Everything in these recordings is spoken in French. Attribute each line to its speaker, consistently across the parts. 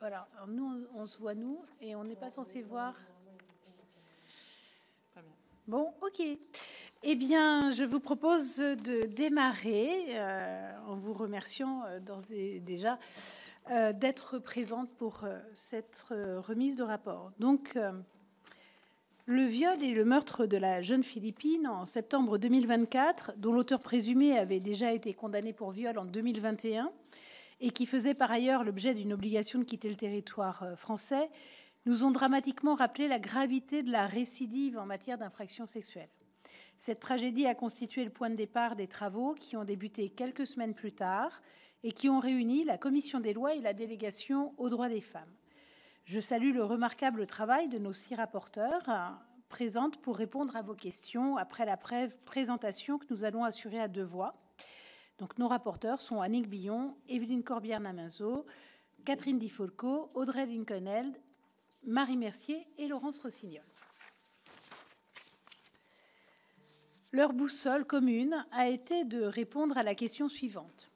Speaker 1: Voilà, alors nous, on se voit nous, et on n'est pas censé voir. Bon, ok. Eh bien, je vous propose de démarrer en vous remerciant d'ores et déjà d'être présente pour cette remise de rapport. Donc, le viol et le meurtre de la jeune Philippine en septembre 2024, dont l'auteur présumé avait déjà été condamné pour viol en 2021 et qui faisait par ailleurs l'objet d'une obligation de quitter le territoire français, nous ont dramatiquement rappelé la gravité de la récidive en matière d'infractions sexuelles. Cette tragédie a constitué le point de départ des travaux qui ont débuté quelques semaines plus tard et qui ont réuni la Commission des lois et la délégation aux droits des femmes. Je salue le remarquable travail de nos 6 rapporteurs présentes pour répondre à vos questions après la présentation que nous allons assurer à 2 voix. Donc, nos rapporteurs sont Annick Billon, Evelyne Corbière-Naminzo, Catherine Di Folco, Audrey Lincolneld, Marie Mercier et Laurence Rossignol. Leur boussole commune a été de répondre à la question suivante.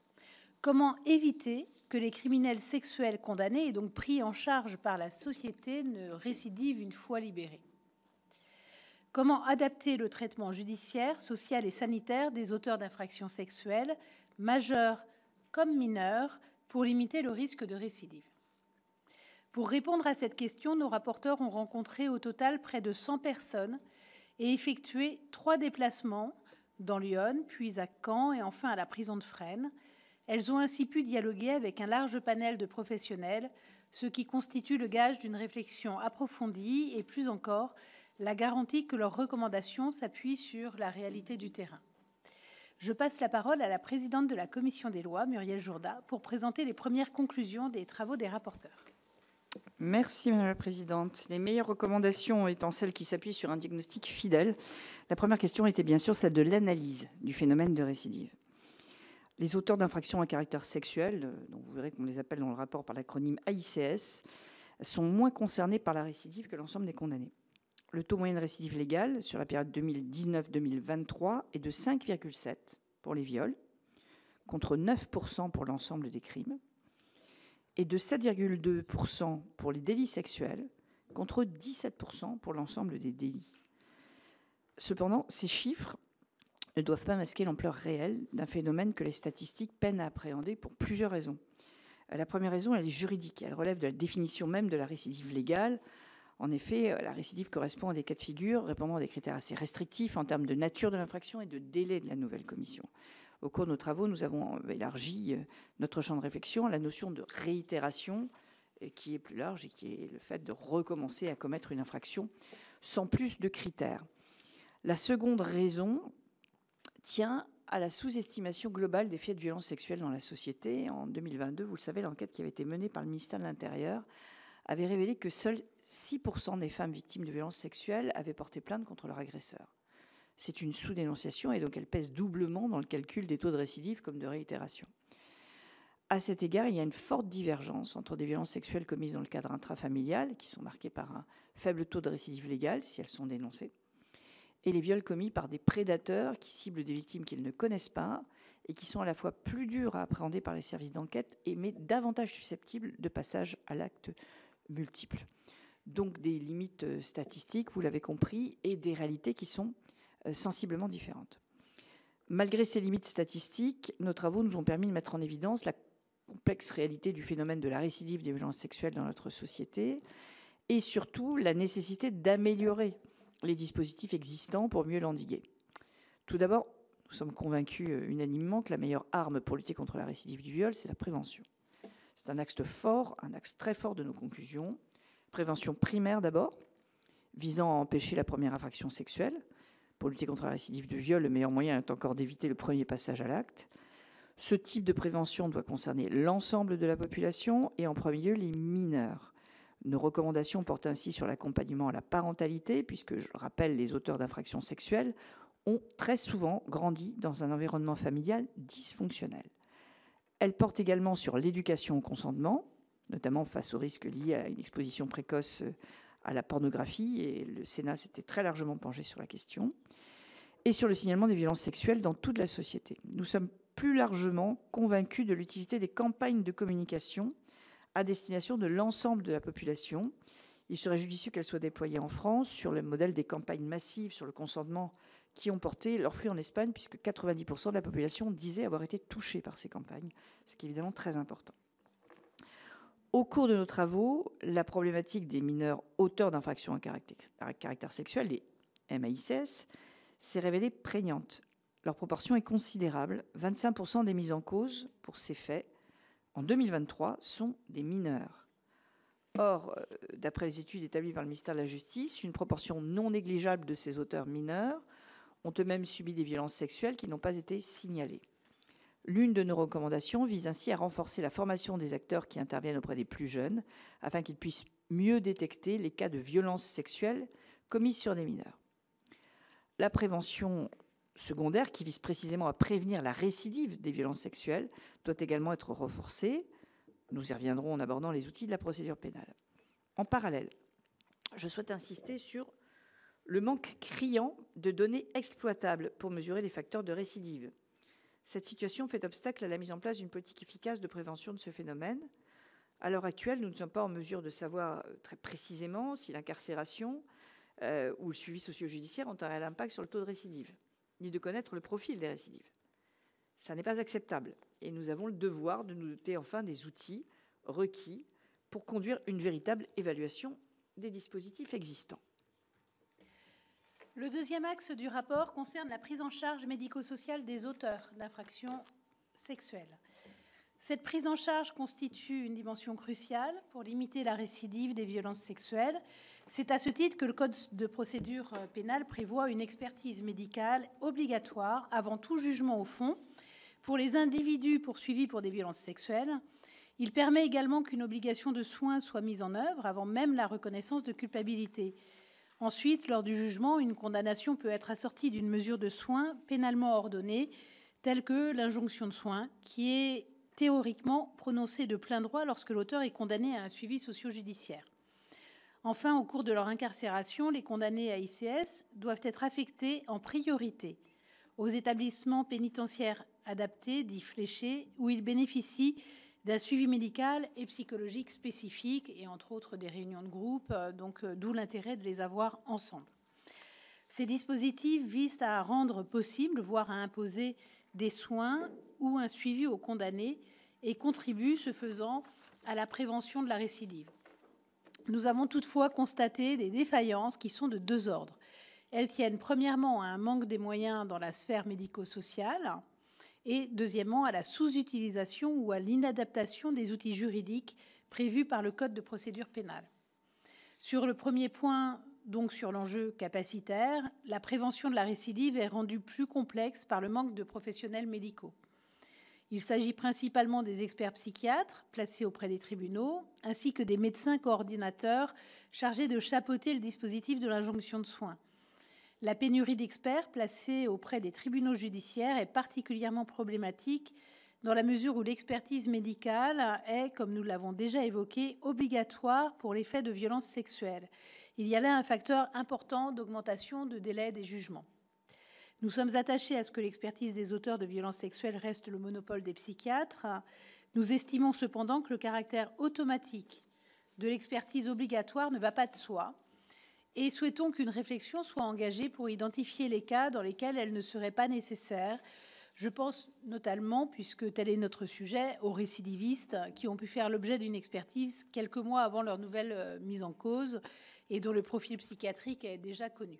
Speaker 1: Comment éviter que les criminels sexuels condamnés et donc pris en charge par la société ne récidivent une fois libérés? Comment adapter le traitement judiciaire, social et sanitaire des auteurs d'infractions sexuelles, majeurs comme mineurs, pour limiter le risque de récidive? Pour répondre à cette question, nos rapporteurs ont rencontré au total près de 100 personnes et effectué 3 déplacements dans Lyon, puis à Caen et enfin à la prison de Fresnes. Elles ont ainsi pu dialoguer avec un large panel de professionnels, ce qui constitue le gage d'une réflexion approfondie et plus encore la garantie que leurs recommandations s'appuient sur la réalité du terrain. Je passe la parole à la présidente de la Commission des lois, Muriel Jourda, pour présenter les premières conclusions des travaux des rapporteurs.
Speaker 2: Merci Madame la Présidente. Les meilleures recommandations étant celles qui s'appuient sur un diagnostic fidèle, la première question était bien sûr celle de l'analyse du phénomène de récidive. Les auteurs d'infractions à caractère sexuel, donc vous verrez qu'on les appelle dans le rapport par l'acronyme AICS, sont moins concernés par la récidive que l'ensemble des condamnés. Le taux moyen de récidive légale sur la période 2019-2023 est de 5,7 pour les viols, contre 9% pour l'ensemble des crimes, et de 7,2% pour les délits sexuels, contre 17% pour l'ensemble des délits. Cependant, ces chiffres ne doivent pas masquer l'ampleur réelle d'un phénomène que les statistiques peinent à appréhender pour plusieurs raisons. La première raison, elle est juridique. Elle relève de la définition même de la récidive légale. En effet, la récidive correspond à des cas de figure répondant à des critères assez restrictifs en termes de nature de l'infraction et de délai de la nouvelle commission. Au cours de nos travaux, nous avons élargi notre champ de réflexion à la notion de réitération, qui est plus large et qui est le fait de recommencer à commettre une infraction sans plus de critères. La seconde raison tient à la sous-estimation globale des faits de violence sexuelle dans la société. En 2022, vous le savez, l'enquête qui avait été menée par le ministère de l'Intérieur avait révélé que seuls 6% des femmes victimes de violences sexuelles avaient porté plainte contre leur agresseur. C'est une sous-dénonciation et donc elle pèse doublement dans le calcul des taux de récidive comme de réitération. À cet égard, il y a une forte divergence entre des violences sexuelles commises dans le cadre intrafamilial, qui sont marquées par un faible taux de récidive légale, si elles sont dénoncées, et les viols commis par des prédateurs qui ciblent des victimes qu'ils ne connaissent pas et qui sont à la fois plus durs à appréhender par les services d'enquête mais davantage susceptibles de passage à l'acte multiple. Donc des limites statistiques, vous l'avez compris, et des réalités qui sont sensiblement différentes. Malgré ces limites statistiques, nos travaux nous ont permis de mettre en évidence la complexe réalité du phénomène de la récidive des violences sexuelles dans notre société et surtout la nécessité d'améliorer les dispositifs existants pour mieux l'endiguer. Tout d'abord, nous sommes convaincus unanimement que la meilleure arme pour lutter contre la récidive du viol, c'est la prévention. C'est un axe fort, un axe très fort de nos conclusions. Prévention primaire d'abord, visant à empêcher la première infraction sexuelle. Pour lutter contre la récidive du viol, le meilleur moyen est encore d'éviter le premier passage à l'acte. Ce type de prévention doit concerner l'ensemble de la population et en premier lieu les mineurs. Nos recommandations portent ainsi sur l'accompagnement à la parentalité, puisque, je le rappelle, les auteurs d'infractions sexuelles ont très souvent grandi dans un environnement familial dysfonctionnel. Elles portent également sur l'éducation au consentement, notamment face aux risques liés à une exposition précoce à la pornographie, et le Sénat s'était très largement penché sur la question, et sur le signalement des violences sexuelles dans toute la société. Nous sommes plus largement convaincus de l'utilité des campagnes de communication à destination de l'ensemble de la population. Il serait judicieux qu'elle soit déployée en France sur le modèle des campagnes massives sur le consentement qui ont porté leurs fruits en Espagne, puisque 90% de la population disait avoir été touchée par ces campagnes, ce qui est évidemment très important. Au cours de nos travaux, la problématique des mineurs auteurs d'infractions à caractère sexuel, les MAICS, s'est révélée prégnante. Leur proportion est considérable. 25% des mises en cause pour ces faits en 2023 sont des mineurs. Or, d'après les études établies par le ministère de la Justice, une proportion non négligeable de ces auteurs mineurs ont eux-mêmes subi des violences sexuelles qui n'ont pas été signalées. L'une de nos recommandations vise ainsi à renforcer la formation des acteurs qui interviennent auprès des plus jeunes, afin qu'ils puissent mieux détecter les cas de violences sexuelles commises sur des mineurs. La prévention secondaire, qui vise précisément à prévenir la récidive des violences sexuelles, doit également être renforcée. Nous y reviendrons en abordant les outils de la procédure pénale. En parallèle, je souhaite insister sur le manque criant de données exploitables pour mesurer les facteurs de récidive. Cette situation fait obstacle à la mise en place d'une politique efficace de prévention de ce phénomène. À l'heure actuelle, nous ne sommes pas en mesure de savoir très précisément si l'incarcération ou le suivi socio-judiciaire ont un réel impact sur le taux de récidive, ni de connaître le profil des récidives. Ça n'est pas acceptable et nous avons le devoir de nous doter enfin des outils requis pour conduire une véritable évaluation des dispositifs existants.
Speaker 1: Le deuxième axe du rapport concerne la prise en charge médico-sociale des auteurs d'infractions sexuelles. Cette prise en charge constitue une dimension cruciale pour limiter la récidive des violences sexuelles. C'est à ce titre que le Code de procédure pénale prévoit une expertise médicale obligatoire avant tout jugement au fond pour les individus poursuivis pour des violences sexuelles. Il permet également qu'une obligation de soins soit mise en œuvre avant même la reconnaissance de culpabilité. Ensuite, lors du jugement, une condamnation peut être assortie d'une mesure de soins pénalement ordonnée, telle que l'injonction de soins, qui est théoriquement prononcée de plein droit lorsque l'auteur est condamné à un suivi socio-judiciaire. Enfin, au cours de leur incarcération, les condamnés à ICS doivent être affectés en priorité aux établissements pénitentiaires adaptés, dits fléchés, où ils bénéficient d'un suivi médical et psychologique spécifique, et entre autres des réunions de groupe, d'où l'intérêt de les avoir ensemble. Ces dispositifs visent à rendre possible, voire à imposer des soins ou un suivi aux condamnés et contribuent, ce faisant, à la prévention de la récidive. Nous avons toutefois constaté des défaillances qui sont de deux ordres. Elles tiennent premièrement à un manque des moyens dans la sphère médico-sociale, et deuxièmement à la sous-utilisation ou à l'inadaptation des outils juridiques prévus par le Code de procédure pénale. Sur le premier point, donc sur l'enjeu capacitaire, la prévention de la récidive est rendue plus complexe par le manque de professionnels médicaux. Il s'agit principalement des experts psychiatres placés auprès des tribunaux, ainsi que des médecins coordinateurs chargés de chapeauter le dispositif de l'injonction de soins. La pénurie d'experts placés auprès des tribunaux judiciaires est particulièrement problématique dans la mesure où l'expertise médicale est, comme nous l'avons déjà évoqué, obligatoire pour les faits de violences sexuelles. Il y a là un facteur important d'augmentation de délai des jugements. Nous sommes attachés à ce que l'expertise des auteurs de violences sexuelles reste le monopole des psychiatres. Nous estimons cependant que le caractère automatique de l'expertise obligatoire ne va pas de soi, et souhaitons qu'une réflexion soit engagée pour identifier les cas dans lesquels elle ne serait pas nécessaire. Je pense notamment, puisque tel est notre sujet, aux récidivistes qui ont pu faire l'objet d'une expertise quelques mois avant leur nouvelle mise en cause et dont le profil psychiatrique est déjà connu.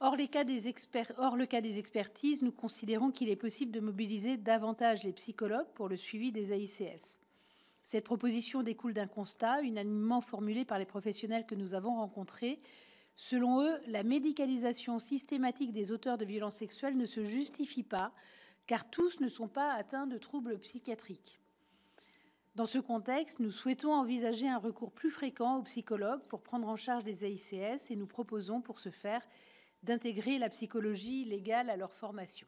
Speaker 1: Hors le cas des expertises, nous considérons qu'il est possible de mobiliser davantage les psychologues pour le suivi des AICS. Cette proposition découle d'un constat unanimement formulé par les professionnels que nous avons rencontrés. Selon eux, la médicalisation systématique des auteurs de violences sexuelles ne se justifie pas, car tous ne sont pas atteints de troubles psychiatriques. Dans ce contexte, nous souhaitons envisager un recours plus fréquent aux psychologues pour prendre en charge les AICS et nous proposons pour ce faire d'intégrer la psychologie légale à leur formation.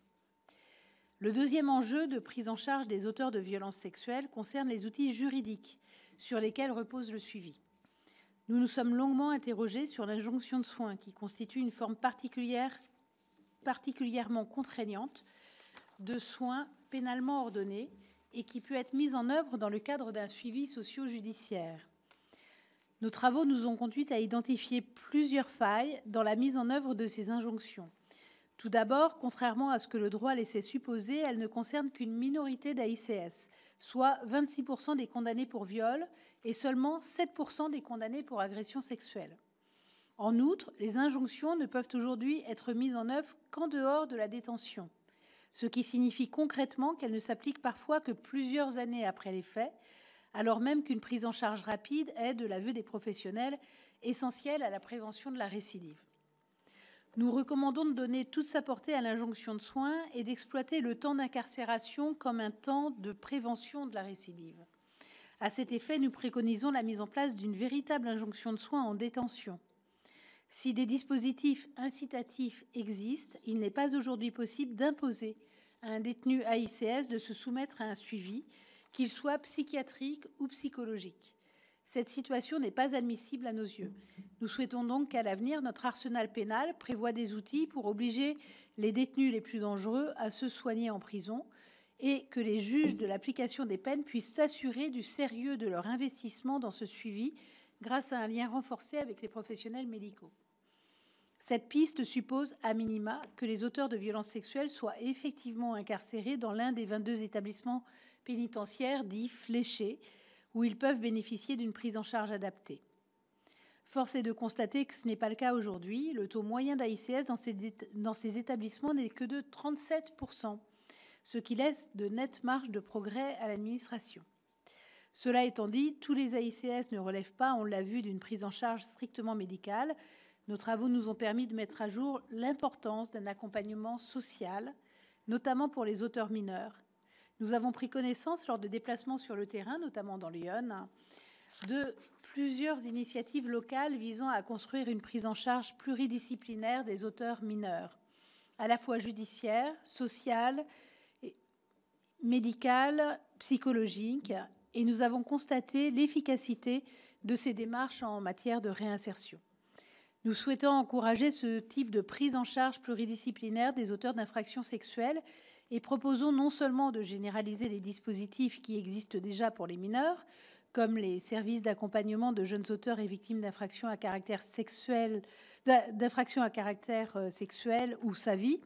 Speaker 1: Le deuxième enjeu de prise en charge des auteurs de violences sexuelles concerne les outils juridiques sur lesquels repose le suivi. Nous nous sommes longuement interrogés sur l'injonction de soins, qui constitue une forme particulièrement contraignante de soins pénalement ordonnés et qui peut être mise en œuvre dans le cadre d'un suivi socio-judiciaire. Nos travaux nous ont conduits à identifier plusieurs failles dans la mise en œuvre de ces injonctions. Tout d'abord, contrairement à ce que le droit laissait supposer, elles ne concernent qu'une minorité d'AICS, soit 26% des condamnés pour viol et seulement 7% des condamnés pour agression sexuelle. En outre, les injonctions ne peuvent aujourd'hui être mises en œuvre qu'en dehors de la détention, ce qui signifie concrètement qu'elles ne s'appliquent parfois que plusieurs années après les faits, alors même qu'une prise en charge rapide est, de l'aveu des professionnels, essentielle à la prévention de la récidive. Nous recommandons de donner toute sa portée à l'injonction de soins et d'exploiter le temps d'incarcération comme un temps de prévention de la récidive. À cet effet, nous préconisons la mise en place d'une véritable injonction de soins en détention. Si des dispositifs incitatifs existent, il n'est pas aujourd'hui possible d'imposer à un détenu AICS de se soumettre à un suivi, qu'il soit psychiatrique ou psychologique. Cette situation n'est pas admissible à nos yeux. Nous souhaitons donc qu'à l'avenir, notre arsenal pénal prévoie des outils pour obliger les détenus les plus dangereux à se soigner en prison et que les juges de l'application des peines puissent s'assurer du sérieux de leur investissement dans ce suivi grâce à un lien renforcé avec les professionnels médicaux. Cette piste suppose, à minima, que les auteurs de violences sexuelles soient effectivement incarcérés dans l'un des 22 établissements pénitentiaires dits fléchés, où ils peuvent bénéficier d'une prise en charge adaptée. Force est de constater que ce n'est pas le cas aujourd'hui. Le taux moyen d'AICS dans ces établissements n'est que de 37%, ce qui laisse de nettes marges de progrès à l'administration. Cela étant dit, tous les AICS ne relèvent pas, on l'a vu, d'une prise en charge strictement médicale. Nos travaux nous ont permis de mettre à jour l'importance d'un accompagnement social, notamment pour les auteurs mineurs. Nous avons pris connaissance, lors de déplacements sur le terrain, notamment dans l'Yonne, de plusieurs initiatives locales visant à construire une prise en charge pluridisciplinaire des auteurs mineurs, à la fois judiciaire, sociale, médicale, psychologique, et nous avons constaté l'efficacité de ces démarches en matière de réinsertion. Nous souhaitons encourager ce type de prise en charge pluridisciplinaire des auteurs d'infractions sexuelles et proposons non seulement de généraliser les dispositifs qui existent déjà pour les mineurs, comme les services d'accompagnement de jeunes auteurs et victimes d'infractions à caractère sexuel, ou SAVI,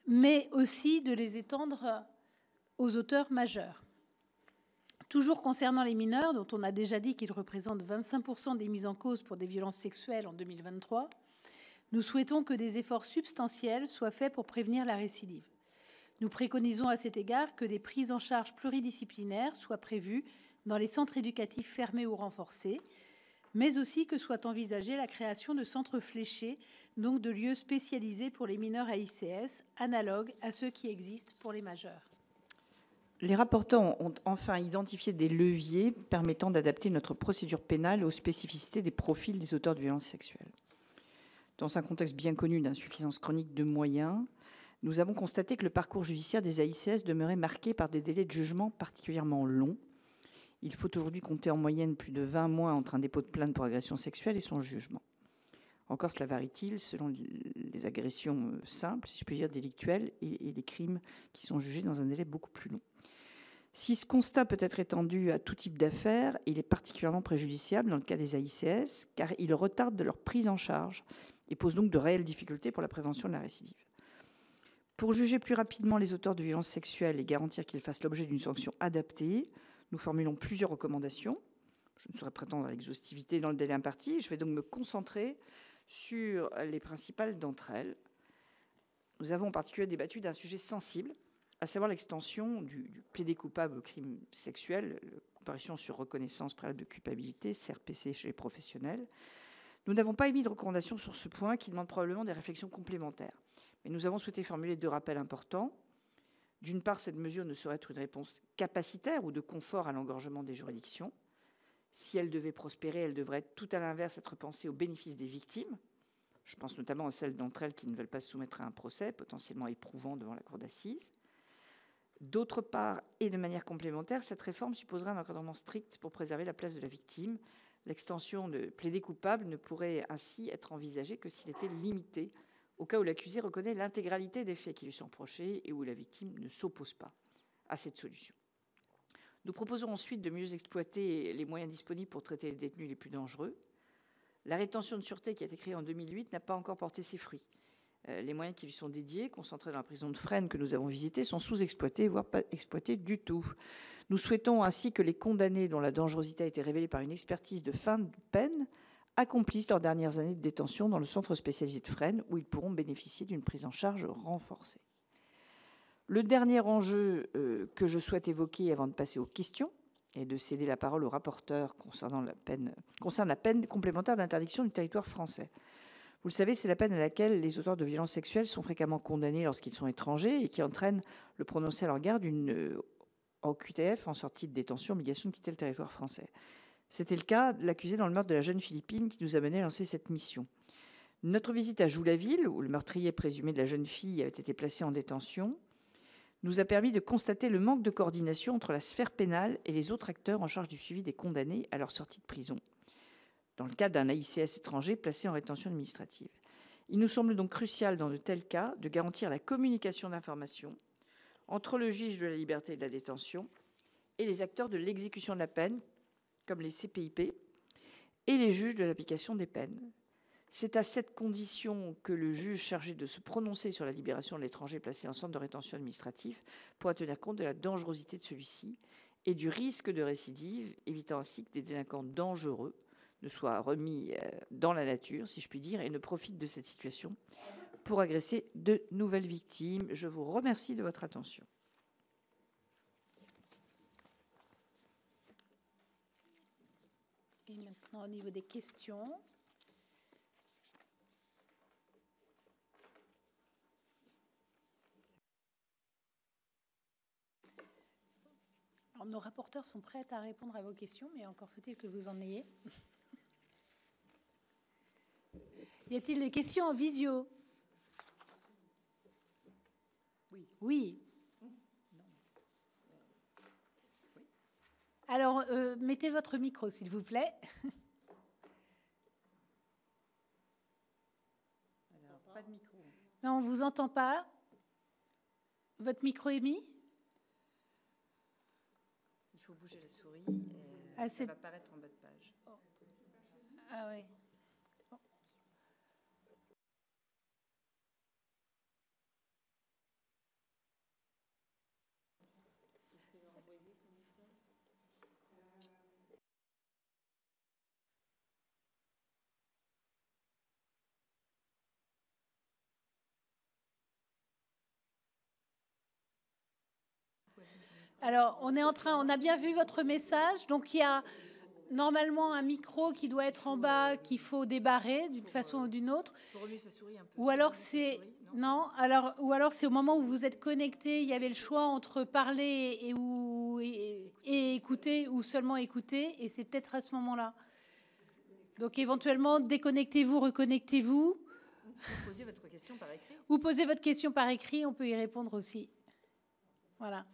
Speaker 1: mais aussi de les étendre aux auteurs majeurs. Toujours concernant les mineurs, dont on a déjà dit qu'ils représentent 25% des mises en cause pour des violences sexuelles en 2023, nous souhaitons que des efforts substantiels soient faits pour prévenir la récidive. Nous préconisons à cet égard que des prises en charge pluridisciplinaires soient prévues dans les centres éducatifs fermés ou renforcés, mais aussi que soit envisagée la création de centres fléchés, donc de lieux spécialisés pour les mineurs AICS, analogues à ceux qui existent pour les majeurs.
Speaker 2: Les rapporteurs ont enfin identifié des leviers permettant d'adapter notre procédure pénale aux spécificités des profils des auteurs de violences sexuelles. Dans un contexte bien connu d'insuffisance chronique de moyens, nous avons constaté que le parcours judiciaire des AICS demeurait marqué par des délais de jugement particulièrement longs. Il faut aujourd'hui compter en moyenne plus de 20 mois entre un dépôt de plainte pour agression sexuelle et son jugement. Encore cela varie-t-il selon les agressions simples, si je puis dire délictuelles, et les crimes qui sont jugés dans un délai beaucoup plus long. Si ce constat peut être étendu à tout type d'affaires, il est particulièrement préjudiciable dans le cas des AICS, car il retarde leur prise en charge et pose donc de réelles difficultés pour la prévention de la récidive. Pour juger plus rapidement les auteurs de violences sexuelles et garantir qu'ils fassent l'objet d'une sanction adaptée, nous formulons plusieurs recommandations. Je ne saurais prétendre à l'exhaustivité dans le délai imparti. Je vais donc me concentrer sur les principales d'entre elles. Nous avons en particulier débattu d'un sujet sensible, à savoir l'extension du plaidé coupable au crime sexuel, comparution sur reconnaissance préalable de culpabilité, CRPC chez les professionnels. Nous n'avons pas émis de recommandations sur ce point qui demande probablement des réflexions complémentaires. Mais nous avons souhaité formuler 2 rappels importants. D'une part, cette mesure ne saurait être une réponse capacitaire ou de confort à l'engorgement des juridictions. Si elle devait prospérer, elle devrait tout à l'inverse être pensée au bénéfice des victimes. Je pense notamment à celles d'entre elles qui ne veulent pas se soumettre à un procès potentiellement éprouvant devant la cour d'assises. D'autre part, et de manière complémentaire, cette réforme supposera un encadrement strict pour préserver la place de la victime. L'extension de plaider coupable ne pourrait ainsi être envisagée que s'il était limité au cas où l'accusé reconnaît l'intégralité des faits qui lui sont reprochés et où la victime ne s'oppose pas à cette solution. Nous proposons ensuite de mieux exploiter les moyens disponibles pour traiter les détenus les plus dangereux. La rétention de sûreté qui a été créée en 2008 n'a pas encore porté ses fruits. Les moyens qui lui sont dédiés, concentrés dans la prison de Fresnes que nous avons visitée, sont sous-exploités, voire pas exploités du tout. Nous souhaitons ainsi que les condamnés dont la dangerosité a été révélée par une expertise de fin de peine accomplissent leurs dernières années de détention dans le centre spécialisé de Fresnes, où ils pourront bénéficier d'une prise en charge renforcée. Le dernier enjeu que je souhaite évoquer avant de passer aux questions et de céder la parole au rapporteur concerne la peine complémentaire d'interdiction du territoire français. Vous le savez, c'est la peine à laquelle les auteurs de violences sexuelles sont fréquemment condamnés lorsqu'ils sont étrangers et qui entraîne le prononcé à leur garde d'une OQTF, en sortie de détention, obligation de quitter le territoire français. C'était le cas de l'accusé dans le meurtre de la jeune Philippine qui nous a mené à lancer cette mission. Notre visite à Joux-la-Ville, où le meurtrier présumé de la jeune fille avait été placé en détention, nous a permis de constater le manque de coordination entre la sphère pénale et les autres acteurs en charge du suivi des condamnés à leur sortie de prison, dans le cas d'un AICS étranger placé en rétention administrative. Il nous semble donc crucial, dans de tels cas, de garantir la communication d'informations entre le juge de la liberté et de la détention et les acteurs de l'exécution de la peine, comme les CPIP, et les juges de l'application des peines. C'est à cette condition que le juge chargé de se prononcer sur la libération de l'étranger placé en centre de rétention administratif pourra tenir compte de la dangerosité de celui-ci et du risque de récidive, évitant ainsi que des délinquants dangereux ne soient remis dans la nature, si je puis dire, et ne profitent de cette situation pour agresser de nouvelles victimes. Je vous remercie de votre attention.
Speaker 1: Et maintenant, au niveau des questions. Alors, nos rapporteurs sont prêts à répondre à vos questions, mais encore faut-il que vous en ayez. Y a-t-il des questions en visio? Oui. Alors, mettez votre micro, s'il vous plaît.
Speaker 2: Alors, pas de micro.
Speaker 1: Non, on ne vous entend pas. Votre micro est mis?
Speaker 2: Il faut bouger la souris et ça va apparaître en bas de page.
Speaker 1: Ah oui. Alors, on a bien vu votre message. Donc, il y a normalement un micro qui doit être en bas, qu'il faut débarrer d'une façon ou d'une autre.
Speaker 2: Il faut remuer sa souris un peu.
Speaker 1: Ou alors c'est c'est au moment où vous êtes connecté, il y avait le choix entre parler et écouter, ou seulement écouter, et c'est peut-être à ce moment-là. Donc, éventuellement, déconnectez-vous, reconnectez-vous.
Speaker 2: Vous posez votre question par écrit.
Speaker 1: Ou posez votre question par écrit, on peut y répondre aussi. Voilà.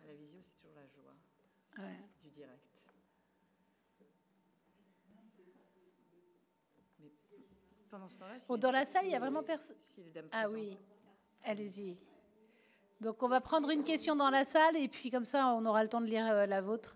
Speaker 2: À la visio, c'est toujours la joie du direct. Mais pendant ce temps-là,
Speaker 1: dans la salle, il y a vraiment personne. Ah oui, allez-y. Donc, on va prendre une question dans la salle et puis comme ça, on aura le temps de lire la vôtre.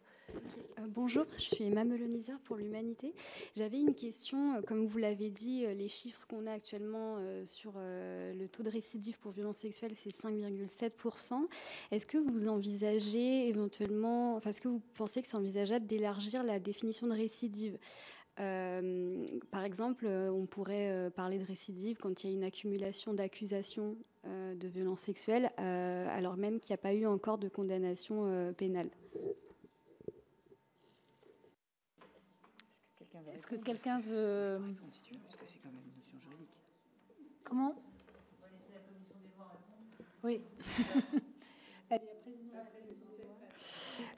Speaker 3: Bonjour, je suis Emma Melonizard pour l'Humanité. J'avais une question, comme vous l'avez dit, les chiffres qu'on a actuellement sur le taux de récidive pour violences sexuelles, c'est 5,7%. Est-ce que vous envisagez éventuellement, est-ce que vous pensez que c'est envisageable d'élargir la définition de récidive ? Par exemple, on pourrait parler de récidive quand il y a une accumulation d'accusations de violences sexuelles, alors même qu'il n'y a pas eu encore de condamnation pénale.
Speaker 1: Est-ce que quelqu'un veut...
Speaker 2: Parce que c'est quand même une notion juridique.
Speaker 1: Comment? Oui.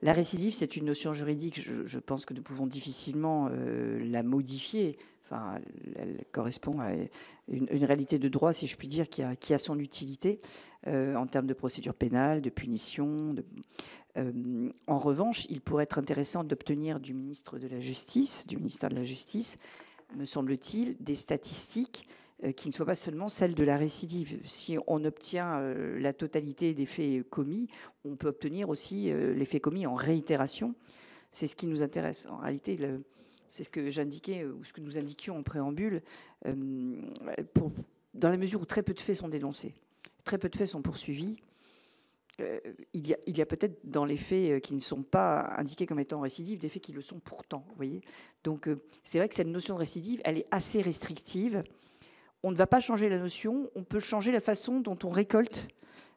Speaker 2: La récidive, c'est une notion juridique. Je pense que nous pouvons difficilement la modifier. Enfin, elle correspond à une réalité de droit, si je puis dire, qui a son utilité en termes de procédure pénale, de punition. En revanche, il pourrait être intéressant d'obtenir du ministère de la Justice, me semble-t-il, des statistiques qui ne soit pas seulement celle de la récidive. Si on obtient la totalité des faits commis, on peut obtenir aussi les faits commis en réitération. C'est ce qui nous intéresse. En réalité, c'est ce que j'indiquais ou ce que nous indiquions en préambule, dans la mesure où très peu de faits sont dénoncés, très peu de faits sont poursuivis. Il y a peut-être dans les faits qui ne sont pas indiqués comme étant récidives, des faits qui le sont pourtant. Vous voyez. Donc c'est vrai que cette notion de récidive, elle est assez restrictive. On ne va pas changer la notion, on peut changer la façon dont on récolte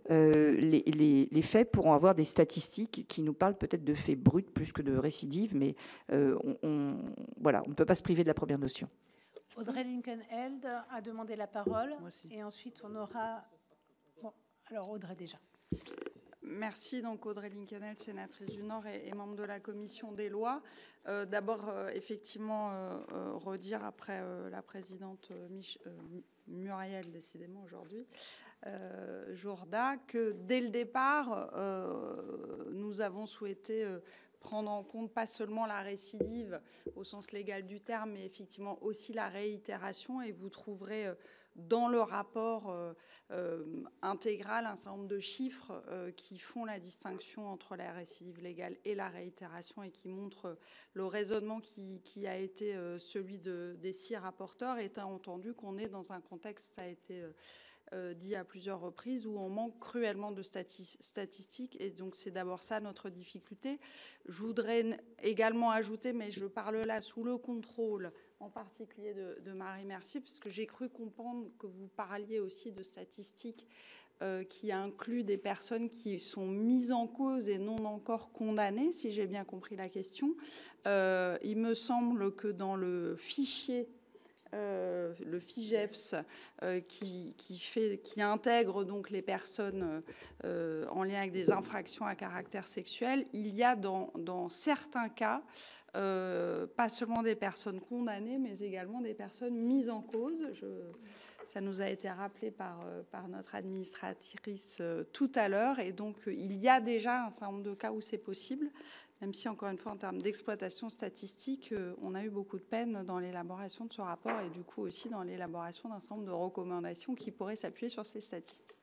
Speaker 2: les faits pour en avoir des statistiques qui nous parlent peut-être de faits bruts plus que de récidives, mais voilà, on ne peut pas se priver de la première notion.
Speaker 1: Audrey Linkenheld a demandé la parole, et ensuite on aura... Bon, alors Audrey déjà.
Speaker 4: Merci. Donc Audrey Linkenheld, sénatrice du Nord et membre de la commission des lois. D'abord, effectivement, redire après la présidente Muriel, décidément aujourd'hui, Jourda, que dès le départ, nous avons souhaité prendre en compte pas seulement la récidive au sens légal du terme, mais effectivement aussi la réitération. Et vous trouverez dans le rapport intégral un certain nombre de chiffres qui font la distinction entre la récidive légale et la réitération et qui montrent le raisonnement qui a été celui des 6 rapporteurs, étant entendu qu'on est dans un contexte, ça a été dit à plusieurs reprises, où on manque cruellement de statistiques. Et donc, c'est d'abord ça notre difficulté. Je voudrais également ajouter, mais je parle là sous le contrôle, en particulier de Marie Mercier, parce que j'ai cru comprendre que vous parliez aussi de statistiques qui incluent des personnes qui sont mises en cause et non encore condamnées, si j'ai bien compris la question. Il me semble que dans le fichier le FIGEFS qui intègre donc les personnes en lien avec des infractions à caractère sexuel, il y a dans certains cas pas seulement des personnes condamnées, mais également des personnes mises en cause. Ça nous a été rappelé par notre administratrice tout à l'heure, et donc il y a déjà un certain nombre de cas où c'est possible. Même si, encore une fois, en termes d'exploitation statistique, on a eu beaucoup de peine dans l'élaboration de ce rapport et du coup aussi dans l'élaboration d'un certain nombre de recommandations qui pourraient s'appuyer sur ces statistiques.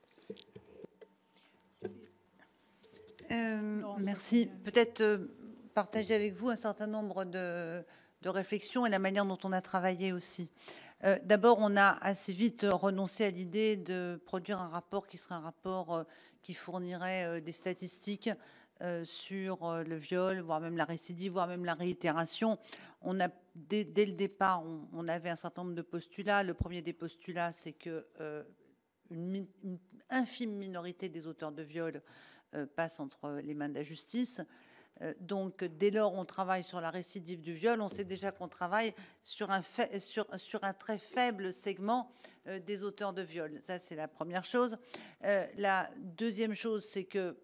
Speaker 5: Merci. Peut-être partager avec vous un certain nombre de réflexions et la manière dont on a travaillé aussi. D'abord, on a assez vite renoncé à l'idée de produire un rapport qui serait un rapport qui fournirait des statistiques sur le viol, voire même la récidive, voire même la réitération. On a, dès le départ, on avait un certain nombre de postulats. Le premier des postulats, c'est que une infime minorité des auteurs de viol passe entre les mains de la justice. Donc, dès lors, on travaille sur la récidive du viol. On sait déjà qu'on travaille sur un très faible segment des auteurs de viol. Ça, c'est la première chose. La deuxième chose, c'est que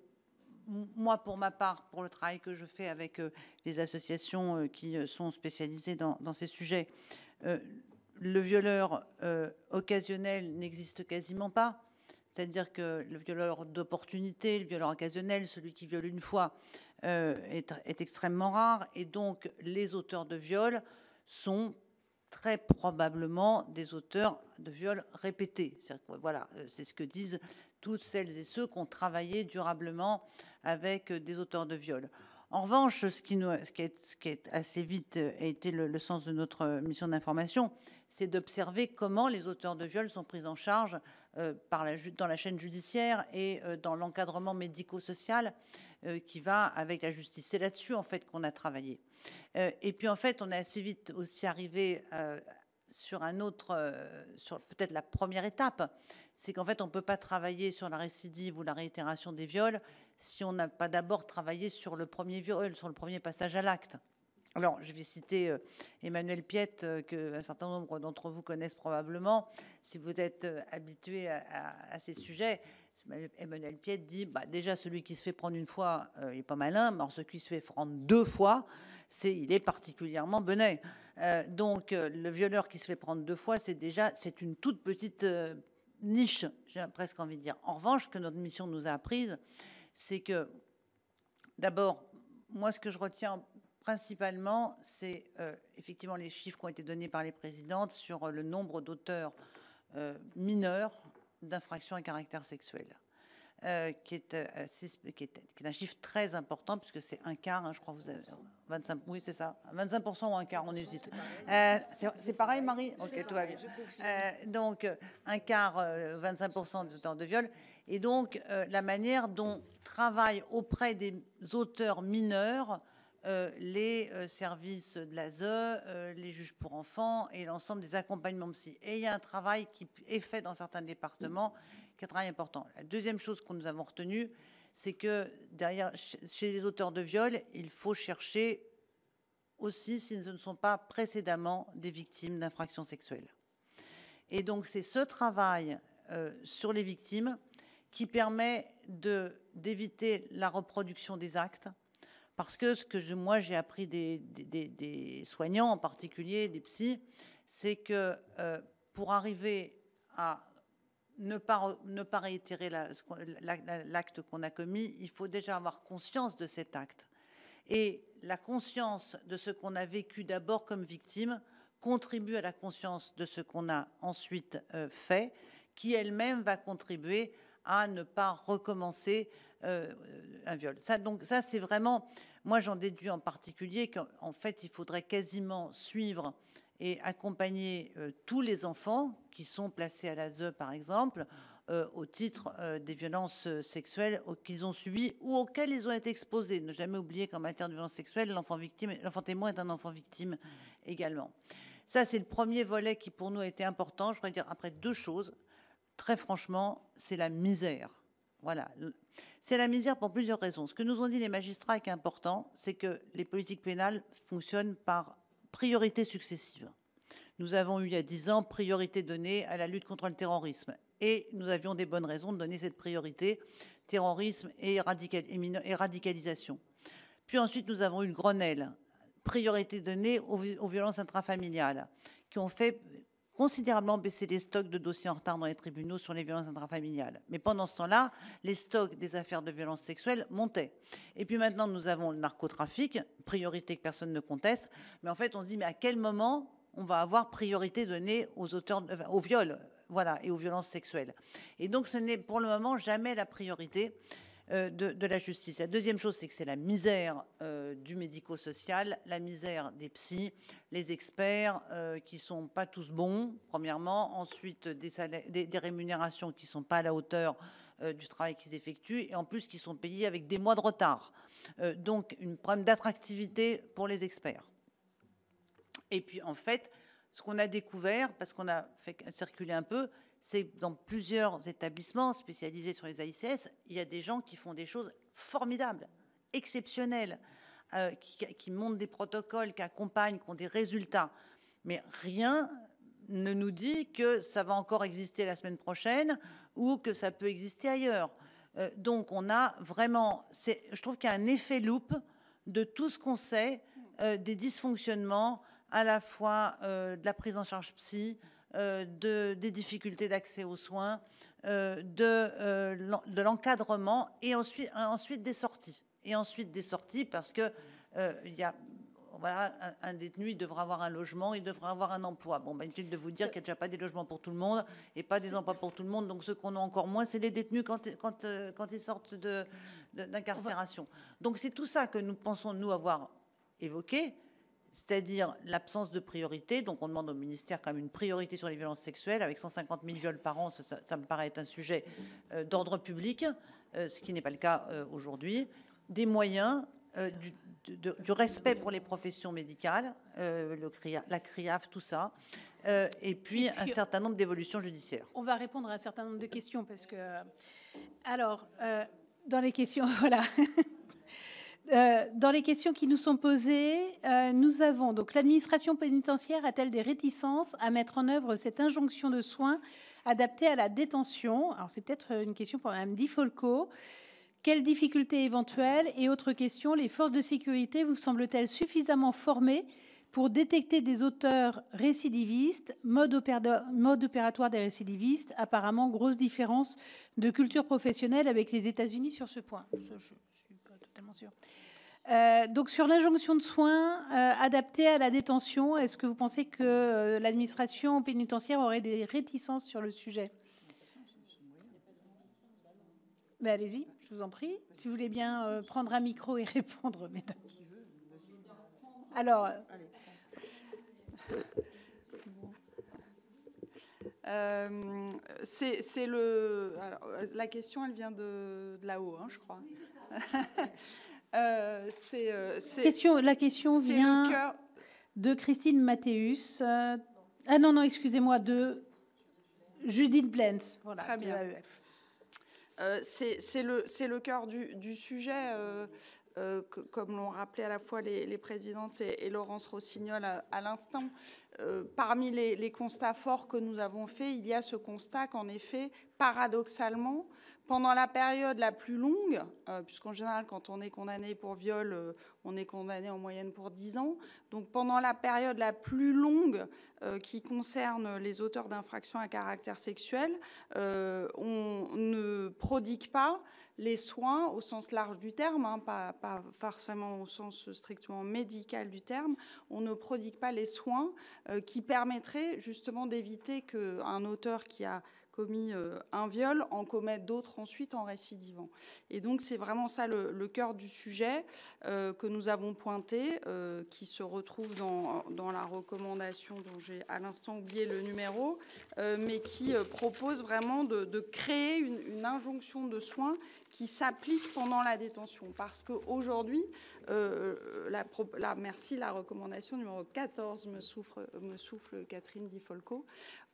Speaker 5: moi, pour ma part, pour le travail que je fais avec les associations qui sont spécialisées dans ces sujets, le violeur occasionnel n'existe quasiment pas. C'est-à-dire que le violeur d'opportunité, le violeur occasionnel, celui qui viole une fois, est extrêmement rare. Et donc, les auteurs de viol sont très probablement des auteurs de viol répétés. Voilà, c'est ce que disent toutes celles et ceux qui ont travaillé durablement avec des auteurs de viol. En revanche, ce qui est assez vite a été le sens de notre mission d'information, c'est d'observer comment les auteurs de viol sont pris en charge dans la chaîne judiciaire et dans l'encadrement médico-social qui va avec la justice. C'est là-dessus, en fait, qu'on a travaillé. Et puis, en fait, on est assez vite aussi arrivé sur sur peut-être la première étape, c'est qu'en fait, on ne peut pas travailler sur la récidive ou la réitération des viols si on n'a pas d'abord travaillé sur le premier viol, sur le premier passage à l'acte. Alors, je vais citer Emmanuel Piette, qu'un certain nombre d'entre vous connaissent probablement. Si vous êtes habitué à ces sujets, Emmanuel Piette dit déjà, celui qui se fait prendre une fois, il n'est pas malin, mais alors celui qui se fait prendre 2 fois, il est particulièrement benet. Donc, le violeur qui se fait prendre 2 fois, c'est une toute petite niche, j'ai presque envie de dire. En revanche, ce que notre mission nous a apprise, c'est que, d'abord, moi, ce que je retiens principalement, c'est effectivement les chiffres qui ont été donnés par les présidentes sur le nombre d'auteurs mineurs d'infractions à caractère sexuel. Qui est un chiffre très important, puisque c'est un quart, hein, je crois que vous avez 25, oui c'est ça, 25% ou un quart, on hésite. C'est pareil, Marie? Ok, tout va bien. Donc, un quart, 25% des auteurs de viol. Et donc, la manière dont travaillent auprès des auteurs mineurs les services de l'ASE, les juges pour enfants et l'ensemble des accompagnements psy. Et il y a un travail qui est fait dans certains départements, qui est un travail important. La deuxième chose que nous avons retenue, c'est que derrière, chez les auteurs de viol, il faut chercher aussi s'ils ne sont pas précédemment des victimes d'infractions sexuelles. Et donc c'est ce travail sur les victimes qui permet d'éviter la reproduction des actes. Parce que ce que moi j'ai appris des soignants, en particulier des psys, c'est que pour arriver à ne pas réitérer l'acte qu'on a commis, il faut déjà avoir conscience de cet acte. Et la conscience de ce qu'on a vécu d'abord comme victime contribue à la conscience de ce qu'on a ensuite fait, qui elle-même va contribuer à ne pas recommencer un viol. Donc ça, c'est vraiment... Moi, j'en déduis en particulier qu'en fait, il faudrait quasiment suivre et accompagner tous les enfants qui sont placés à l'ASE, par exemple, au titre des violences sexuelles qu'ils ont subies ou auxquelles ils ont été exposés. Ne jamais oublier qu'en matière de violence sexuelle, l'enfant témoin est un enfant victime également. Ça, c'est le premier volet qui, pour nous, a été important. Je voudrais dire après deux choses. Très franchement, c'est la misère. Voilà. C'est la misère pour plusieurs raisons. Ce que nous ont dit les magistrats qui est important, c'est que les politiques pénales fonctionnent par priorité successive. Nous avons eu il y a 10 ans priorité donnée à la lutte contre le terrorisme. Et nous avions des bonnes raisons de donner cette priorité, terrorisme et radicalisation. Puis ensuite, nous avons eu le Grenelle, priorité donnée aux violences intrafamiliales, qui ont fait considérablement baisser les stocks de dossiers en retard dans les tribunaux sur les violences intrafamiliales. Mais pendant ce temps-là, les stocks des affaires de violences sexuelles montaient. Et puis maintenant, nous avons le narcotrafic, priorité que personne ne conteste. Mais en fait, on se dit, mais à quel moment on va avoir priorité donnée aux auteurs, aux viols, voilà, et aux violences sexuelles? Et donc, ce n'est pour le moment jamais la priorité de la justice. La deuxième chose, c'est que c'est la misère du médico-social, la misère des psys, les experts qui sont pas tous bons, premièrement, ensuite des rémunérations qui sont pas à la hauteur du travail qu'ils effectuent, et en plus qui sont payés avec des mois de retard. Donc, un problème d'attractivité pour les experts. Et puis, en fait, ce qu'on a découvert, parce qu'on a fait circuler un peu, c'est que dans plusieurs établissements spécialisés sur les AICS, il y a des gens qui font des choses formidables, exceptionnelles, qui montent des protocoles, qui accompagnent, qui ont des résultats. Mais rien ne nous dit que ça va encore exister la semaine prochaine ou que ça peut exister ailleurs. Donc on a vraiment, je trouve qu'il y a un effet loupe de tout ce qu'on sait, des dysfonctionnements, à la fois de la prise en charge psy, des difficultés d'accès aux soins, de l'encadrement et ensuite des sorties. Et ensuite des sorties parce que il y a, voilà, un détenu, il devra avoir un logement, il devra avoir un emploi. Bon, inutile de vous dire qu'il n'y a déjà pas des logements pour tout le monde et pas des emplois pour tout le monde. Donc ceux qu'on a encore moins, c'est les détenus quand ils sortent d'incarcération. Donc c'est tout ça que nous pensons, nous, avoir évoqué. C'est-à-dire l'absence de priorité. Donc on demande au ministère quand même une priorité sur les violences sexuelles. Avec 150 000 viols par an, ça me paraît être un sujet d'ordre public, ce qui n'est pas le cas aujourd'hui. Des moyens, du respect pour les professions médicales, la CRIAF, tout ça, et puis un certain nombre d'évolutions judiciaires.
Speaker 1: On va répondre à un certain nombre de questions parce que... alors, dans les questions, voilà... dans les questions qui nous sont posées, nous avons donc l'administration pénitentiaire a-t-elle des réticences à mettre en œuvre cette injonction de soins adaptée à la détention? Alors c'est peut-être une question pour Mme Di Folco. Quelles difficultés éventuelles? Et autre question, les forces de sécurité vous semblent-elles suffisamment formées pour détecter des auteurs récidivistes, mode opératoire des récidivistes? Apparemment, grosse différence de culture professionnelle avec les États-Unis sur ce point. Ça, je ne suis pas totalement sûre. Donc sur l'injonction de soins adaptée à la détention, est-ce que vous pensez que l'administration pénitentiaire aurait des réticences sur le sujet? Mais allez-y, je vous en prie. Si vous voulez bien prendre un micro et répondre, mesdames. Alors...
Speaker 4: Alors, la question, elle vient de là-haut, hein, je crois.
Speaker 1: La question vient de Christine Mathéus. Ah non, excusez-moi, de Judith Blens. Voilà,
Speaker 4: très bien. C'est le cœur du sujet. Comme l'ont rappelé à la fois les présidentes et Laurence Rossignol à l'instant, parmi les constats forts que nous avons faits, il y a ce constat qu'en effet, paradoxalement, pendant la période la plus longue, puisqu'en général, quand on est condamné pour viol, on est condamné en moyenne pour 10 ans, donc pendant la période la plus longue qui concerne les auteurs d'infractions à caractère sexuel, on ne prodigue pas les soins au sens large du terme, hein, pas forcément au sens strictement médical du terme, on ne prodigue pas les soins qui permettraient justement d'éviter qu'un auteur qui a commis un viol en commette d'autres ensuite en récidivant. Et donc c'est vraiment ça le cœur du sujet que nous avons pointé, qui se retrouve dans la recommandation dont j'ai à l'instant oublié le numéro, mais qui propose vraiment de créer une injonction de soins qui s'applique pendant la détention. Parce qu'aujourd'hui, la recommandation numéro 14 me souffle Catherine Di Folco.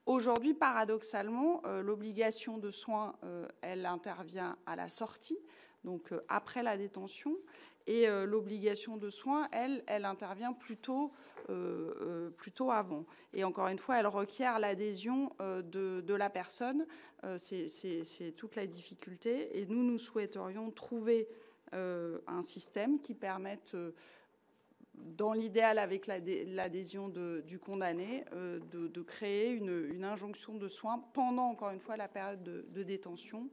Speaker 4: Aujourd'hui, paradoxalement, l'obligation de soins, elle intervient à la sortie, donc après la détention, et l'obligation de soins, elle intervient plutôt avant. Et encore une fois, elle requiert l'adhésion de la personne. C'est toute la difficulté. Et nous souhaiterions trouver un système qui permette... dans l'idéal, avec l'adhésion du condamné, de créer une injonction de soins pendant, encore une fois, la période de détention,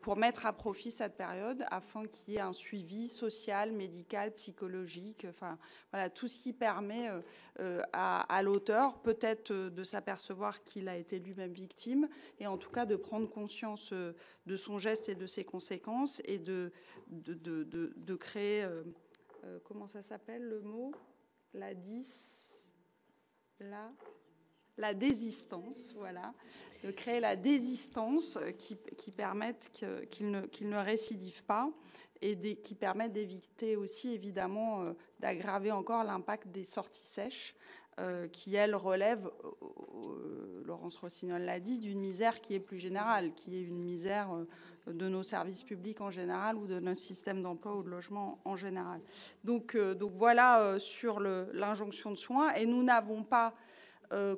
Speaker 4: pour mettre à profit cette période afin qu'il y ait un suivi social, médical, psychologique, enfin, voilà, tout ce qui permet à l'auteur peut-être de s'apercevoir qu'il a été lui-même victime et en tout cas de prendre conscience de son geste et de ses conséquences et de créer... comment ça s'appelle le mot? La désistance, voilà. De créer la désistance qui permette qu'il ne récidive pas et qui permette d'éviter aussi, évidemment, d'aggraver encore l'impact des sorties sèches qui, elles, relèvent, Laurence Rossignol l'a dit, d'une misère qui est plus générale, qui est une misère... de nos services publics en général ou de notre système d'emploi ou de logement en général. Donc voilà sur l'injonction de soins. Et nous n'avons pas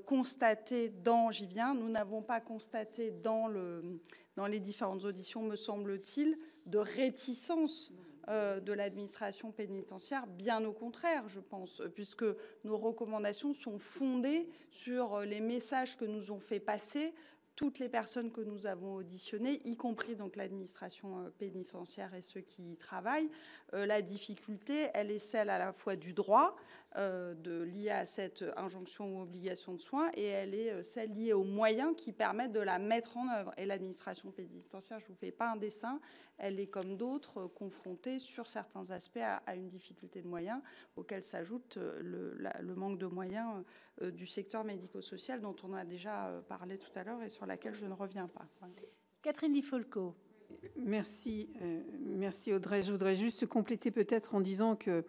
Speaker 4: constaté nous n'avons pas constaté dans les différentes auditions, me semble-t-il, de réticence de l'administration pénitentiaire, bien au contraire, je pense, puisque nos recommandations sont fondées sur les messages que nous ont fait passer toutes les personnes que nous avons auditionnées, y compris donc l'administration pénitentiaire et ceux qui y travaillent. La difficulté, elle est celle à la fois du droit lié à cette injonction ou obligation de soins, et elle est celle liée aux moyens qui permettent de la mettre en œuvre. Et l'administration pénitentiaire, je ne vous fais pas un dessin, elle est comme d'autres confrontée sur certains aspects à une difficulté de moyens, auquel s'ajoute le manque de moyens du secteur médico-social dont on a déjà parlé tout à l'heure et sur laquelle je ne reviens pas. Voilà.
Speaker 1: Catherine Di Folco.
Speaker 6: Merci Audrey. Je voudrais juste compléter peut-être en disant que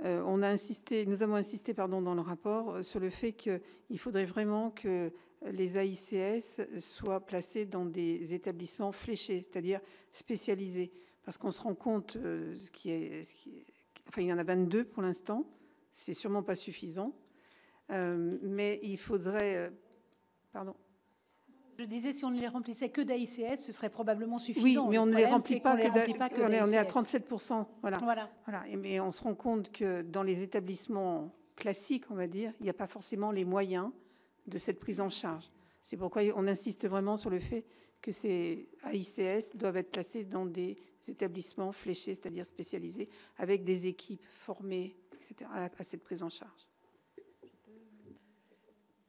Speaker 6: nous avons insisté dans le rapport sur le fait qu'il faudrait vraiment que les AICS soient placés dans des établissements fléchés, c'est-à-dire spécialisés, parce qu'on se rend compte il y en a 22 pour l'instant, c'est sûrement pas suffisant, mais il faudrait...
Speaker 1: Je disais, si on ne les remplissait que d'AICS, ce serait probablement suffisant.
Speaker 6: Oui, mais on ne les remplit pas
Speaker 1: que
Speaker 6: on est à 37%.
Speaker 1: Voilà.
Speaker 6: Mais on se rend compte que dans les établissements classiques, on va dire, il n'y a pas forcément les moyens de cette prise en charge. C'est pourquoi on insiste vraiment sur le fait que ces AICS doivent être placés dans des établissements fléchés, c'est-à-dire spécialisés, avec des équipes formées, etc., à cette prise en charge.